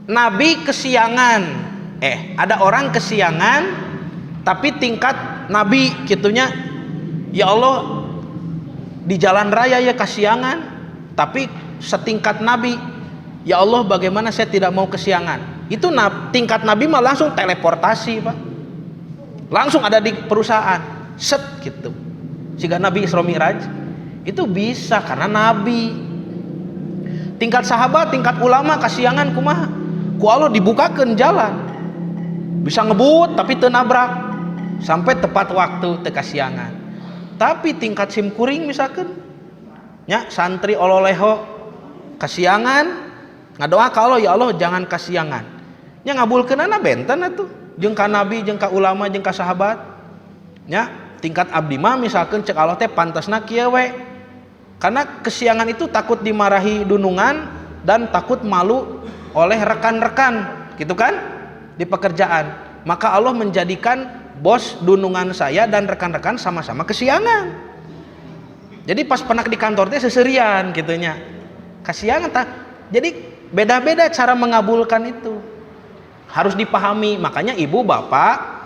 nabi kesiangan. Ada orang kesiangan tapi tingkat nabi gitunya. Ya Allah, di jalan raya ya kesiangan, tapi setingkat nabi. Ya Allah, bagaimana saya tidak mau kesiangan? Itu tingkat nabi mah langsung teleportasi Pak, langsung ada di perusahaan, set gitu. Jika Nabi Isra Mi'raj itu bisa karena nabi. Tingkat sahabat, tingkat ulama kesiangan kumaha? Ku Allah dibukakan jalan, bisa ngebut tapi teu nabrak sampai tepat waktu teu kasiangan. Tapi tingkat simkuring misalkan nya santri ololeho kasiangan, ngadoa ka Allah, ya Allah jangan kasiangan. Nya ngabulkeunana benten atuh jeung ka nabi, jeung ka ulama, jeung ka sahabat. Nya tingkat abdi mah misalkan cek Allah teh pantasna kieu we. Karena kesiangan itu takut dimarahi dunungan dan takut malu oleh rekan-rekan, gitu kan? Di pekerjaan. Maka Allah menjadikan bos dunungan saya dan rekan-rekan sama-sama kesiangan. Jadi pas penak di kantor teh seserian gitunya. Kesiangan tak. Jadi beda-beda cara mengabulkan itu. Harus dipahami. Makanya ibu bapak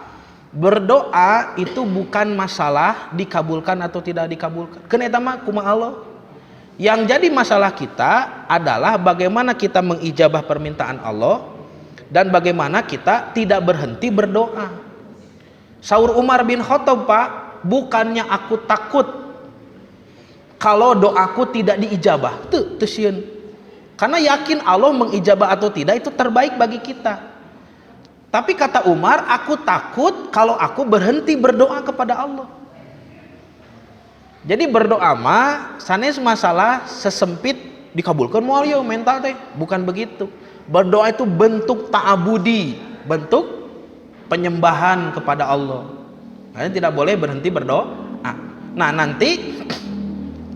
berdoa itu bukan masalah dikabulkan atau tidak dikabulkan. Keun eta mah kumaha Allah. Yang jadi masalah kita adalah bagaimana kita mengijabah permintaan Allah dan bagaimana kita tidak berhenti berdoa. Saur Umar bin Khattab Pak, bukannya aku takut kalau doaku tidak diijabah, teu sieun. Karena yakin Allah mengijabah atau tidak itu terbaik bagi kita. Tapi kata Umar, aku takut kalau aku berhenti berdoa kepada Allah. Jadi berdoa mah sanes masalah sesempit dikabulkan moal yo mental teh, bukan begitu. Berdoa itu bentuk ta'abudi, bentuk penyembahan kepada Allah. Kalian tidak boleh berhenti berdoa. Nah, nanti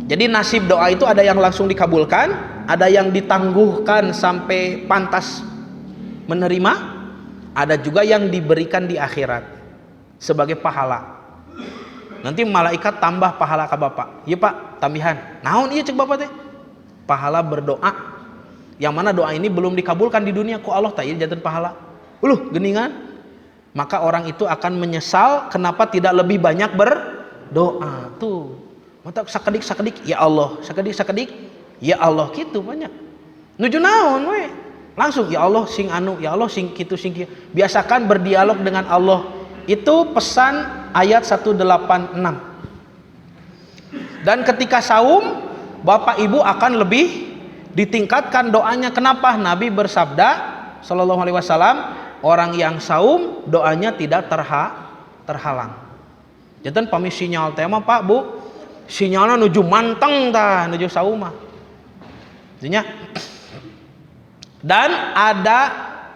jadi nasib doa itu ada yang langsung dikabulkan, ada yang ditangguhkan sampai pantas menerima, ada juga yang diberikan di akhirat sebagai pahala. Nanti malaikat tambah pahala ka bapak. Iya Pak, tambahan. Naon iya cek bapak teh? Pahala berdoa. Yang mana doa ini belum dikabulkan di dunia ku Allah tah ieu janten pahala. Geningan. Maka orang itu akan menyesal kenapa tidak lebih banyak berdoa. Tuh. Mata sakedik ya Allah, sakedik ya Allah gitu banyak. Nuju naon we? Langsung ya Allah sing anu, ya Allah sing kitu sing kieu. Biasakan berdialog dengan Allah. Itu pesan ayat 186. Dan ketika saum, bapak ibu akan lebih ditingkatkan doanya. Kenapa? Nabi bersabda sallallahu alaihi wasallam, orang yang saum doanya tidak terhalang. Janten pami sinyal teh mah Pak Bu, sinyalna nuju manteng tah, nuju saum mah. Artinya dan ada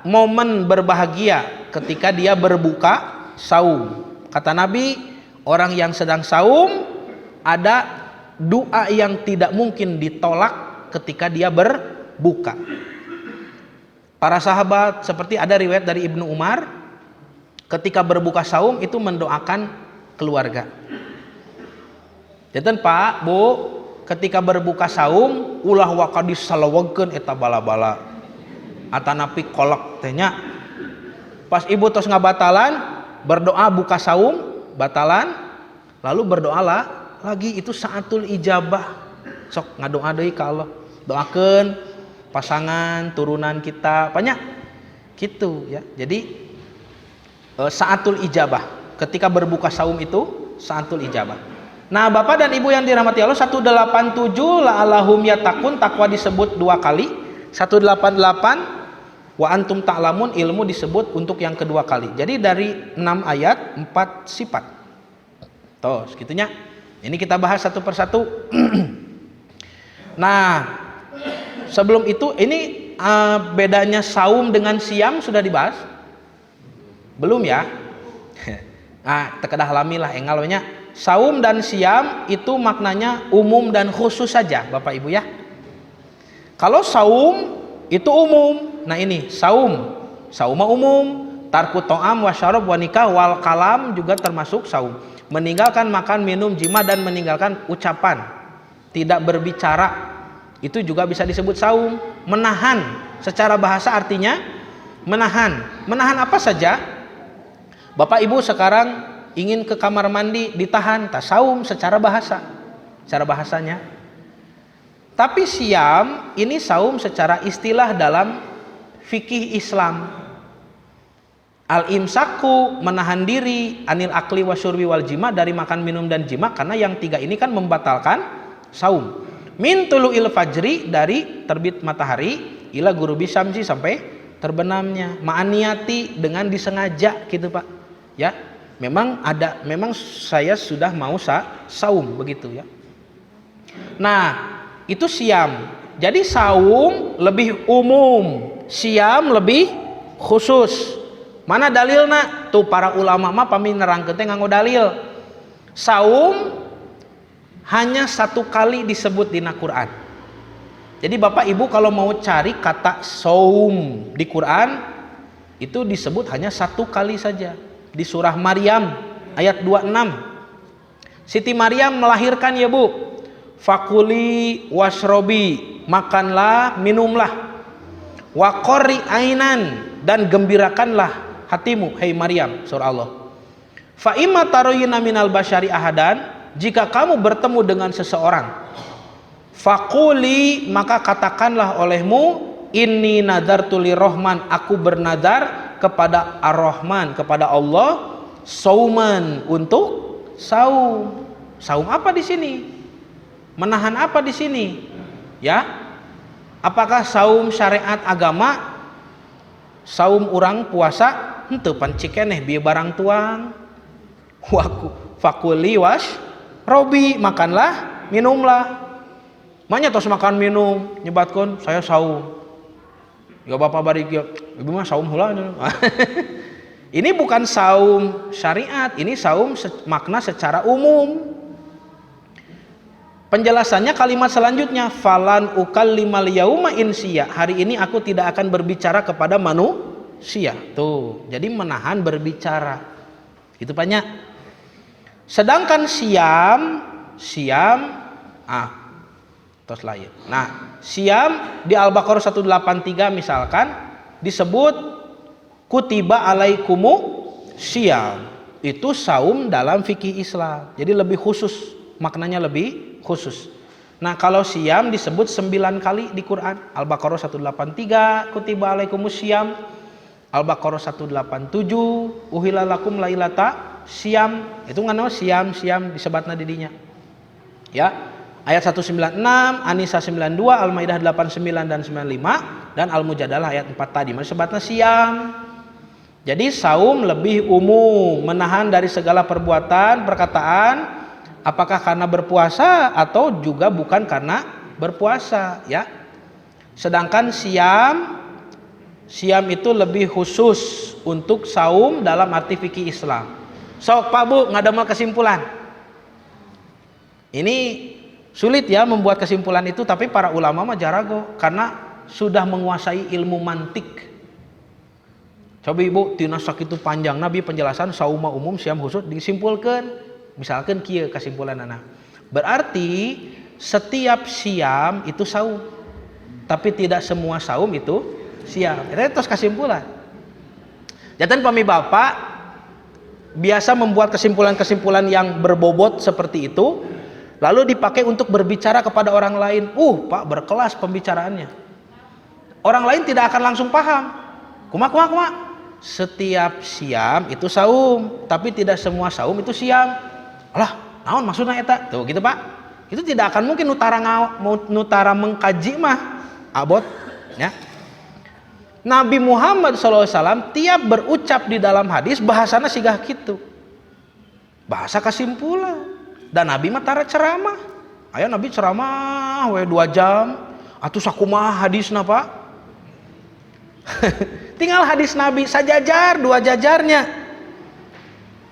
momen berbahagia ketika dia berbuka saum. Kata Nabi, orang yang sedang saum ada doa yang tidak mungkin ditolak ketika dia berbuka. Para sahabat seperti ada riwayat dari Ibnu Umar ketika berbuka saum itu mendoakan keluarga. Janten Pak, Bu, ketika berbuka saum ulah waqadis salawagkeun eta bala-bala atanapi kolak tehnya. Pas ibu tos ngabatalan berdoa buka saum batalan, lalu berdoalah lagi, itu saatul ijabah. Sok ngadoa deui ka Allah, doakeun pasangan turunan kita banyak gitu ya. Jadi saatul ijabah ketika berbuka saum itu saatul ijabah. Nah bapak dan ibu yang dirahmati Allah, 187 la'allahum yattaqun, takwa disebut 2 kali. 188 wa antum ta'lamun, ilmu disebut untuk yang kedua kali. Jadi dari 6 ayat 4 sifat. Tuh, segitunya. Ini kita bahas satu persatu. Nah, sebelum itu ini bedanya saum dengan siam sudah dibahas. Belum ya? Nah, tekedah lamilah engalnya. Saum dan siam itu maknanya umum dan khusus saja, Bapak Ibu ya. Kalau saum itu umum. Nah ini saum. Saum umum. Tarku to'am wa syarab wa nikah wal kalam juga termasuk saum. Meninggalkan makan, minum, jima dan meninggalkan ucapan. Tidak berbicara. Itu juga bisa disebut saum. Menahan. Secara bahasa artinya menahan. Menahan apa saja? Bapak Ibu sekarang ingin ke kamar mandi ditahan, tasaum secara bahasa, secara bahasanya. Tapi siam ini saum secara istilah dalam fikih Islam. Al-imsaku menahan diri anil akli wasyurbi wal jima dari makan, minum dan jima, karena yang tiga ini kan membatalkan saum. Min tulu'il fajri dari terbit matahari ila gurubi syamsi sampai terbenamnya. Ma'aniyati dengan disengaja gitu Pak. Ya. Memang saya sudah mau saum begitu ya. Nah, itu siam. Jadi saum lebih umum, siam lebih khusus. Mana dalilna? Tuh para ulama mah pami nerangkeun teh nganggo dalil. Saum hanya satu kali disebut di Quran. Jadi Bapak Ibu kalau mau cari kata saum di Quran itu disebut hanya satu kali saja. Di surah Maryam ayat 26. Siti Maryam melahirkan ya Bu. Fakuli washrobi, makanlah, minumlah. Waqorri ainan, dan gembirakanlah hatimu, hei Maryam, surah Allah. Fa imma taroyina minal basyari ahadan, jika kamu bertemu dengan seseorang, fakuli, maka katakanlah olehmu, inni nadartu lirrahman, aku bernadar kepada Ar-Rahman, kepada Allah, sauman, untuk saum. Saum apa di sini? Menahan apa di sini? Ya. Apakah saum syariat agama? Saum urang puasa henteu pan cikeneh bieu barang tuang. Fakuli wash robi, makanlah, minumlah. Manya tos makan minum nyebatkeun saya saum. Ya Bapak bari ibu mah saum heula. Ini bukan saum syariat, ini saum makna secara umum. Penjelasannya kalimat selanjutnya, falan ukallimal yauma insiya, hari ini aku tidak akan berbicara kepada manusia. Tuh, jadi menahan berbicara. Itu banyak. Sedangkan siam tos lain. Nah, siam di Al-Baqarah 183 misalkan disebut kutiba alaikumu siam. Itu saum dalam fikih Islam. Jadi lebih khusus, maknanya lebih khusus. Nah, kalau siam disebut 9 kali di Quran. Al-Baqarah 183 kutiba alaikumus siam. Al-Baqarah 187 uhilla lakum lailata siam. Itu ngana siam disebatna didinya. Ya. Ayat 196, An-Nisa 92, Al-Maidah 89 dan 95, dan Al-Mujadalah ayat 4 tadi. Sebatna siam. Jadi saum lebih umum, menahan dari segala perbuatan, perkataan, apakah karena berpuasa atau juga bukan karena berpuasa, ya. Sedangkan siam itu lebih khusus untuk saum dalam arti fikih Islam. Sok Pak Bu, ngadamel kesimpulan. Ini sulit ya membuat kesimpulan itu, tapi para ulama mah jarago karena sudah menguasai ilmu mantik. Coba Ibu tina sakitu panjang Nabi penjelasan sauma umum siam khusus disimpulkan. Misalkan kieu kesimpulanana. Berarti setiap siam itu saum. Tapi tidak semua saum itu siam. Itu kesimpulan. Jantan pami Bapak biasa membuat kesimpulan-kesimpulan yang berbobot seperti itu, lalu dipakai untuk berbicara kepada orang lain. Pak berkelas pembicaraannya. Orang lain tidak akan langsung paham. Kumaha. Setiap siam itu saum, tapi tidak semua saum itu siam. Alah, naon maksudna eta? Tuh gitu Pak. Itu tidak akan mungkin nutara mengkaji mah abot ya. Nabi Muhammad SAW tiap berucap di dalam hadis bahasana sigah kitu. Bahasa kesimpulan. Dan Nabi mah tara ceramah. Aya Nabi ceramah we 2 jam atuh sakumaha hadisna Pak. Tinggal hadis Nabi sajajar, dua jajarnya.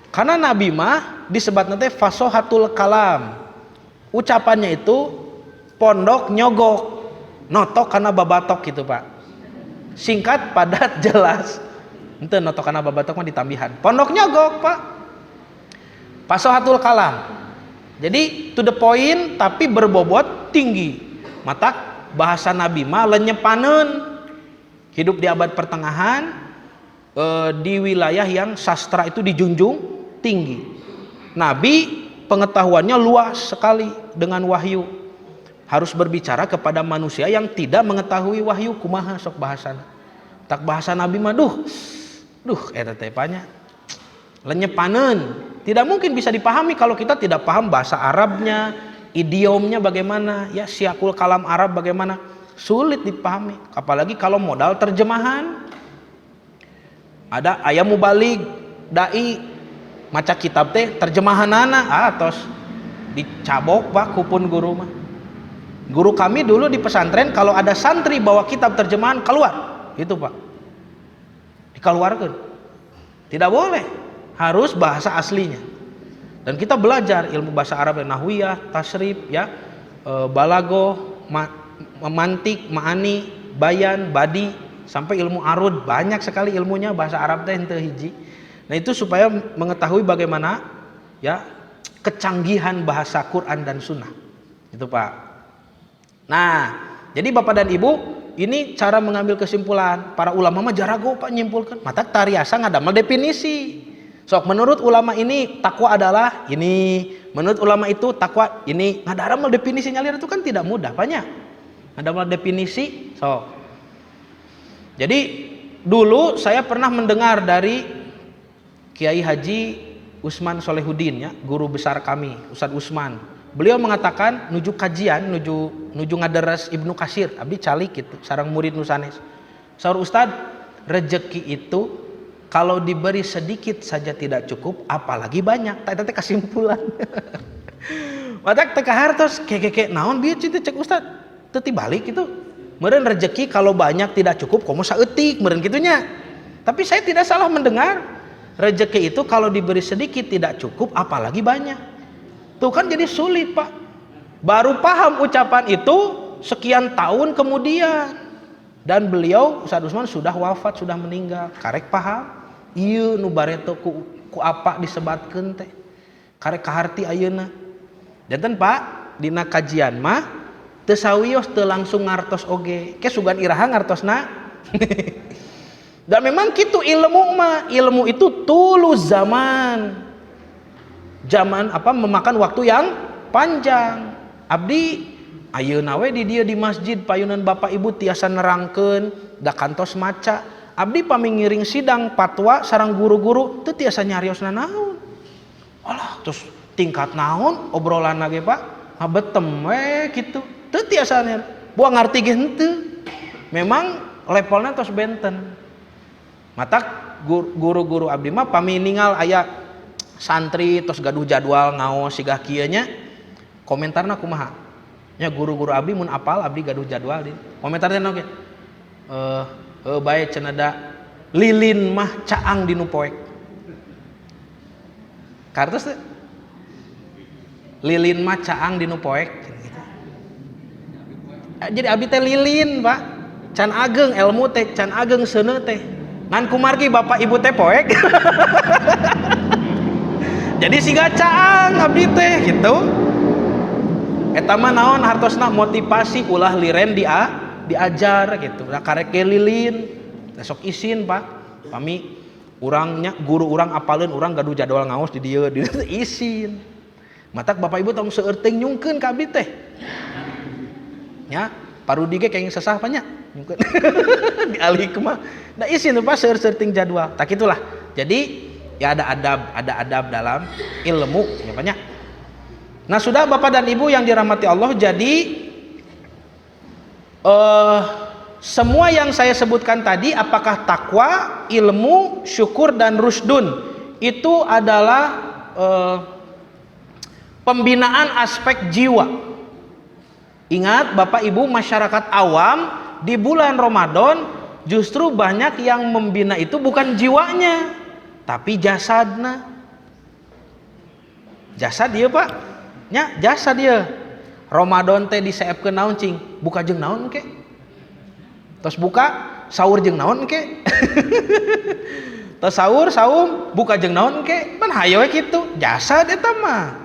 Karena Nabi mah disebat nanti fasohatul kalam. Ucapannya itu pondok nyogok, notok karena babatok gitu Pak. Singkat, padat, jelas. Ente notok karena babatok mah ditambihan. Pondok nyogok Pak. Fasohatul kalam. Jadi to the point tapi berbobot tinggi. Mata bahasa Nabi mah lenyepaneun. Hidup di abad pertengahan di wilayah yang sastra itu dijunjung tinggi. Nabi pengetahuannya luas sekali dengan wahyu. Harus berbicara kepada manusia yang tidak mengetahui wahyu, kumaha sok bahasana. Tak bahasa Nabi mah eta teh panya lenyepaneun. Tidak mungkin bisa dipahami kalau kita tidak paham bahasa Arabnya, idiomnya bagaimana, ya siakul kalam Arab bagaimana. Sulit dipahami, apalagi kalau modal terjemahan. Ada ayam mubalik dai maca kitab teh terjemahanana tos dicabok Pak kupun guru mah. Guru kami dulu di pesantren kalau ada santri bawa kitab terjemahan keluar, itu Pak. Dikeluarkan. Tidak boleh, harus bahasa aslinya. Dan kita belajar ilmu bahasa Arab, nahwiyah, tasrif, ya, balagoh, mantik, ma'ani, bayan, badi, sampai ilmu arud, banyak sekali ilmunya bahasa Arab teh henteu hiji. Nah itu supaya mengetahui bagaimana ya kecanggihan bahasa Quran dan Sunnah. Itu Pak. Nah, jadi Bapak dan Ibu, ini cara mengambil kesimpulan. Para ulama mah jarago Pak nyimpulkan. Mata tariasa ngadamel definisi. Sok menurut ulama ini takwa adalah ini, menurut ulama itu takwa ini. Ngadaramel definisinya lihat itu kan tidak mudah, banyak. Ada definisi. Jadi dulu saya pernah mendengar dari Kiai Haji Usman Solehuddin, ya, guru besar kami, Ustadz Usman. Beliau mengatakan nuju kajian, nuju ngaderes Ibnu Katsir, abdi calik gitu, sareng murid nusanes. Saur Ustadz, rejeki itu kalau diberi sedikit saja tidak cukup, apalagi banyak. Tadi kesimpulan. Matak teka hartos keke naon bieu cek Ustadz. Teti balik itu meureun rezeki kalau banyak tidak cukup komo saeutik meureun kitunya. Tapi saya tidak salah mendengar rezeki itu kalau diberi sedikit tidak cukup apalagi banyak. Tuh kan jadi sulit Pak. Baru paham ucapan itu sekian tahun kemudian. Dan beliau Ustadz Usman sudah wafat, sudah meninggal. Karek paham ieu nu bareto ku apa disebatkeun teh. Karek kaharti ayeuna. Janten Pak dina kajian mah teu sawios teu langsung ngartos oge ke sugan iraha ngartosna. Dan memang kitu ilmu mah, ilmu itu tulus zaman memakan waktu yang panjang. Abdi ayeuna we di dieu di masjid payunan Bapak Ibu tiasa nerangkeun da kantos maca. Abdi pamingiring sidang fatwa sareng guru-guru teu tiasa nyariosna naon. Alah terus tingkat naon obrolan ge Pak ngabetem we kitu. Teu tiasana buang ngarti ge henteu. Memang levelna tos benten. Matak guru-guru abdi mah pami ningal aya santri tos gaduh jadwal ngaos sigah kieu nya. Komentarna kumaha? Nya guru-guru abdi mun apal abdi gaduh jadwal di. Komentarna naon ge? Bae cenah da lilin mah caang dinu poek. Kartos teh? Lilin mah caang dinu poek. Jadi abdi teh lilin Pak, can ageng ilmu teh, can ageng seuneu teh, ngan kumargi Bapak Ibu teh poek. Jadi siga caang abdi teh gitu. Eta mah naon hartosna motivasi ulah liren diajar gitu. Da karek lilin, besok isin Pak. Pami urangnya guru urang apaleun urang gaduh jadwal ngaos di dieu isin. Matak Bapak Ibu tong seurting nyungkeun ka abdi teh. Ya, parudi ge kenging sesah banyak di alih kemah. Da isin Pak seur-seuting jadwal. Tak itulah. Jadi ya ada adab dalam ilmu ya banyak. Nah, sudah Bapak dan Ibu yang dirahmati Allah, jadi semua yang saya sebutkan tadi apakah takwa, ilmu, syukur dan rusdun itu adalah pembinaan aspek jiwa. Ingat Bapak Ibu masyarakat awam di bulan Ramadan justru banyak yang membina itu bukan jiwanya, tapi jasadna. Jasad dia Pak, nya jasad dia. Ramadan teh diseepkeun naon cing? Buka jeung naon ke? Terus buka sahur jeung naon ke? Terus sahur saum buka jeung naon ke? Pan hayo we kitu, jasad eta mah.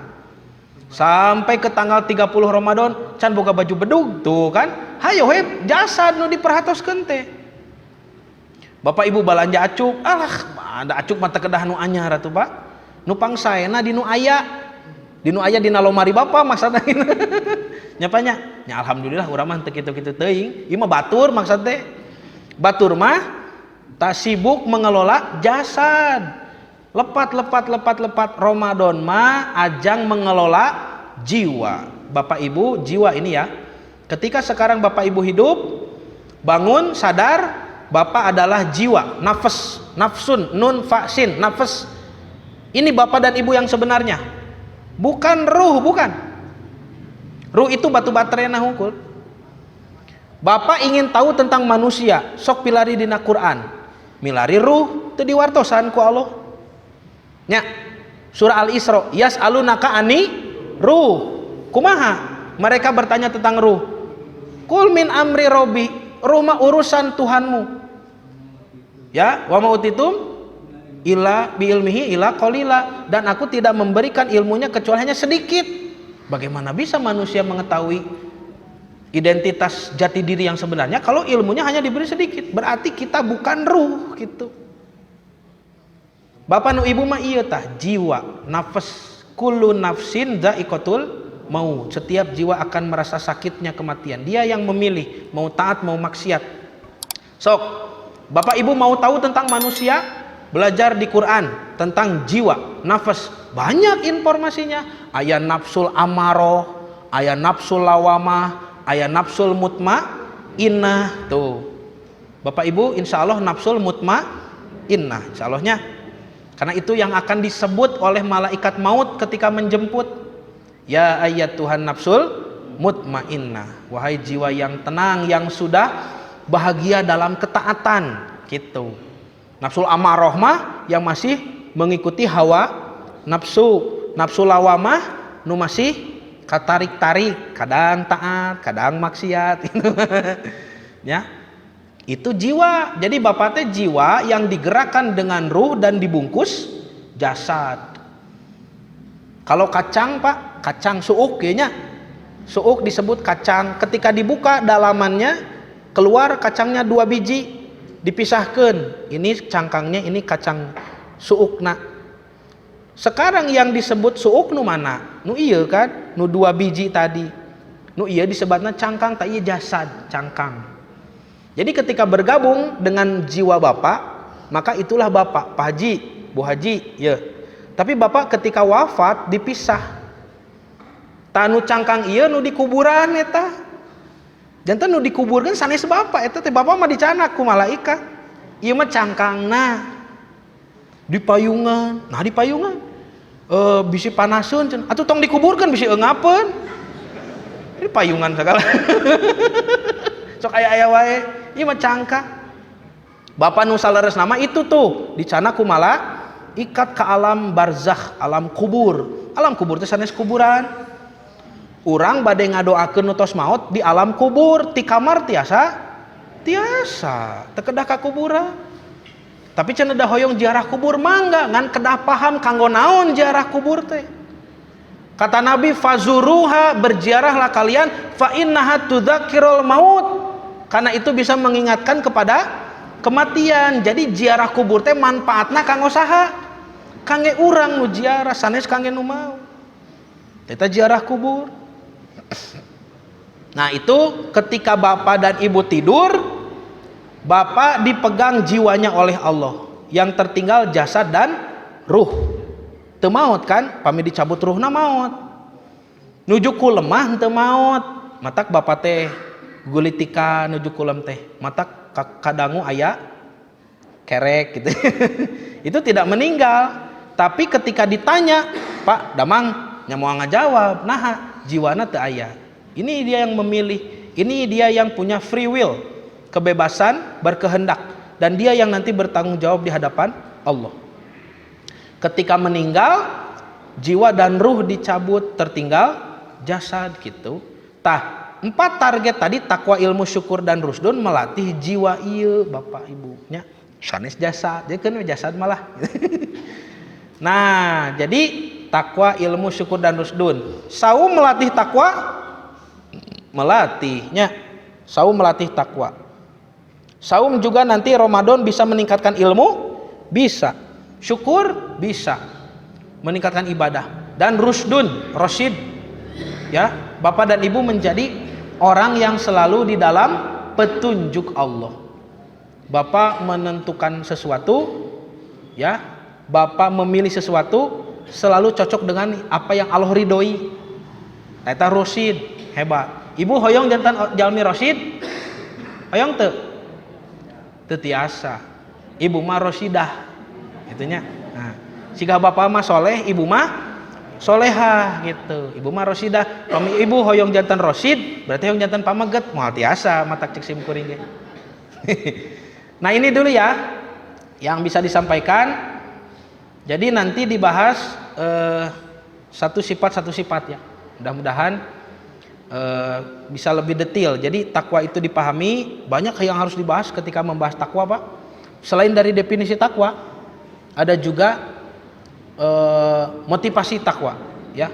Sampai ke tanggal 30 Ramadan can boga baju bedug tuh kan. Hayo we jasad nu diperhatoskeun teh. Bapak Ibu balanja acuk, alah ada acuk mata kedah nu anyar atuh Pak. Nu pangsaena di nu aya. Di nu aya dina lomari Bapak maksudna. Nyapanya? Nya alhamdulillah urang mah teu kitu-kitu teuing. Ieu mah batur maksud teh. Batur mah tak sibuk mengelola jasad. Lepat Ramadan mah ajang mengelola jiwa. Bapak Ibu, jiwa ini ya. Ketika sekarang Bapak Ibu hidup, bangun, sadar, Bapak adalah jiwa, nafas, nafsun, nun, faksin, nafas. Ini Bapak dan Ibu yang sebenarnya. Bukan ruh, bukan. Ruh itu batu baterai na hungkul. Bapak ingin tahu tentang manusia, sok pilari dina Quran. Milari ruh, teu diwartosan ku Allah. Nya, surah Al-Isra, yas'alunaka ani ruh. Kumaha? Mereka bertanya tentang ruh. Kul min amri robbi, ruh mah urusan Tuhanmu. Ya, wa ma utitum illa bi ilmihi illa qalila, dan aku tidak memberikan ilmunya kecuali hanya sedikit. Bagaimana bisa manusia mengetahui identitas jati diri yang sebenarnya kalau ilmunya hanya diberi sedikit? Berarti kita bukan ruh gitu. Bapak nu Ibu mah ieu tah jiwa, nafas. Kullu nafsin dha'iqatul maut. Setiap jiwa akan merasa sakitnya kematian. Dia yang memilih mau taat mau maksiat. Sok, Bapak Ibu mau tahu tentang manusia? Belajar di Quran tentang jiwa, nafas. Banyak informasinya. Aya nafsul amaroh, aya nafsul lawamah, aya nafsul mutmainnah. Tuh. Bapak Ibu insya Allah nafsul mutmainnah. Insya Allahnya. Karena itu yang akan disebut oleh malaikat maut ketika menjemput. Ya ayat Tuhan nafsul mutmainnah. Wahai jiwa yang tenang, yang sudah bahagia dalam ketaatan. Gitu. Nafsul amaroh mah yang masih mengikuti hawa nafsu. Nafsul lawamah nu masih katarik-tarik, kadang taat, kadang maksiat. Ya. Itu jiwa. Jadi Bapak teh jiwa yang digerakkan dengan ruh dan dibungkus jasad. Kalau kacang Pak, kacang suuk kayaknya. Suuk disebut kacang. Ketika dibuka dalamannya keluar kacangnya 2 biji. Dipisahkan, ini cangkangnya, ini kacang suukna. Sekarang yang disebut suuk nu mana? Nu iya kan? Nu 2 biji tadi. Nu iya disebutnya cangkang, tak iya jasad, cangkang. Jadi ketika bergabung dengan jiwa Bapak, maka itulah Bapak, Pak Haji, Bu Haji, ya. Tapi Bapak ketika wafat dipisah. Tanu cangkang iya nu di kuburan eta. Jantan nu dikuburkan sanes Bapak eta teh Bapak mah dicanak ku malaikat. Ieu mah cangkangna di payungan. Nah di payungan bisi panaseun cenah. Atuh tong dikuburkan bisi eungapeun. Di payungan segala. Sok aya-aya wae. Ieu mah cangkang. Bapak nu saleres nama itu tuh dicanak ku malaikat ke alam barzakh, alam kubur. Alam kubur teh sanes kuburan. Urang bade ngadoakeun nu tos maot di alam kubur, ti kamar tiasa teu kedah ka kuburan. Tapi cenah da hoyong ziarah kubur mangga ngan kedah paham kanggo naon ziarah kubur teh. Kata Nabi, fazuruha, berziarahlah kalian, fa innaha tudzakirul maut, karena itu bisa mengingatkan kepada kematian. Jadi ziarah kubur teh manfaatna kanggo saha? Kangge urang nu ziarah, sanes kangge nu mau. Eta ziarah kubur. Nah itu ketika Bapak dan Ibu tidur, Bapak dipegang jiwanya oleh Allah. Yang tertinggal jasad dan ruh. Teu maot kan? Pami dicabut ruhna maot. Nuju ku lemah teu maot. Matak Bapak teh gulitika nuju ku lem teh. Matak kadangu aya kerek gitu. Itu tidak meninggal. Tapi ketika ditanya, Pak, damang nya moal ngajawab, nah jiwana teu aya. Ini dia yang memilih, ini dia yang punya free will. kebebasan berkehendak, dan dia yang nanti bertanggung jawab di hadapan Allah. Ketika meninggal, jiwa dan ruh dicabut, tertinggal jasad gitu. Tah, 4 target tadi takwa, ilmu, syukur dan rusdun melatih jiwa ieu Bapak Ibunya. Sanes jasad, jadi kan jasad malah. Nah, jadi takwa, ilmu, syukur dan rusdun. Saum melatih takwa, melatihnya. Saum melatih takwa. Saum juga nanti Ramadan bisa meningkatkan ilmu, bisa. Syukur bisa meningkatkan ibadah, dan rusdun, rosyid, ya, Bapak dan Ibu menjadi orang yang selalu di dalam petunjuk Allah. Bapak menentukan sesuatu, ya, Bapak memilih sesuatu selalu cocok dengan apa yang Allah ridhoi. Eta rosyid, hebat. Ibu hoyong jantan jalmi rosyid, hoyong teu? Teu tiasa. Ibu mah rosyidah, itunya. Nah, jika bapak mah soleh, ibu mah solehah gitu. Ibu mah rosyidah. Kalau ibu hoyong jantan rosyid, berarti hoyong jantan pamaget, moal tiasa matak cek sim kuring ge. Nah, ini dulu ya yang bisa disampaikan. Jadi nanti dibahas satu sifat ya. Mudah-mudahan bisa lebih detail. Jadi takwa itu dipahami, banyak yang harus dibahas ketika membahas takwa, Pak. Selain dari definisi takwa, ada juga motivasi takwa, ya.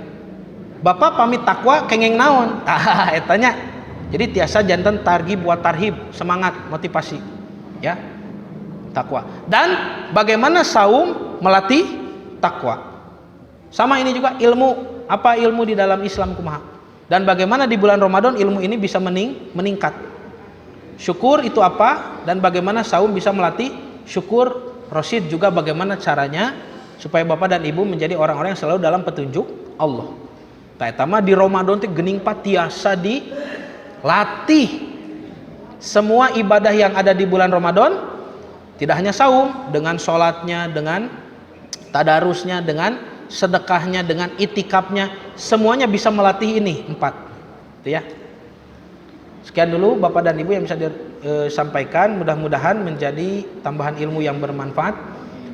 Bapak pamit takwa kengeng naon? Tah, etanya. Jadi tiasa jantan targhib buat tarhib, semangat, motivasi, ya. Takwa. Dan bagaimana saum melatih takwa. Sama ini juga ilmu, apa ilmu di dalam Islam kumaha. Dan bagaimana di bulan Ramadan ilmu ini bisa meningkat. Syukur itu apa, dan bagaimana saum bisa melatih syukur. Rosyid juga bagaimana caranya supaya Bapak dan Ibu menjadi orang-orang yang selalu dalam petunjuk Allah. Tah eta mah di Ramadan teh geuning tiasa dilatih. Semua ibadah yang ada di bulan Ramadan, tidak hanya saum, dengan sholatnya, dengan tadarusnya, dengan sedekahnya, dengan itikafnya, semuanya bisa melatih ini 4. Itu ya. Sekian dulu Bapak dan Ibu yang bisa disampaikan, mudah-mudahan menjadi tambahan ilmu yang bermanfaat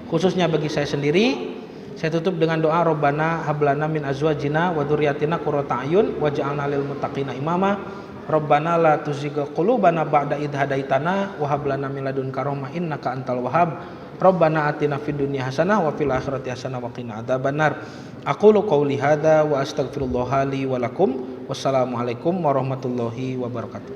khususnya bagi saya sendiri. Saya tutup dengan doa, Rabbana hablana min azwajina wa dzurriyyatina qurrata a'yun waj'alna lil muttaqina imama. Rabbana la tuzigh qulubana ba'da idh hadaitana wa hab lana min ladunka rahmah innaka antal wahhab. Rabbana atina fid dunya hasanah wa fil akhirati hasanah wa qina adzabannar. Aqulu qouli hadza wa astaghfirullah li wa lakum. Wassalamualaikum warahmatullahi wabarakatuh.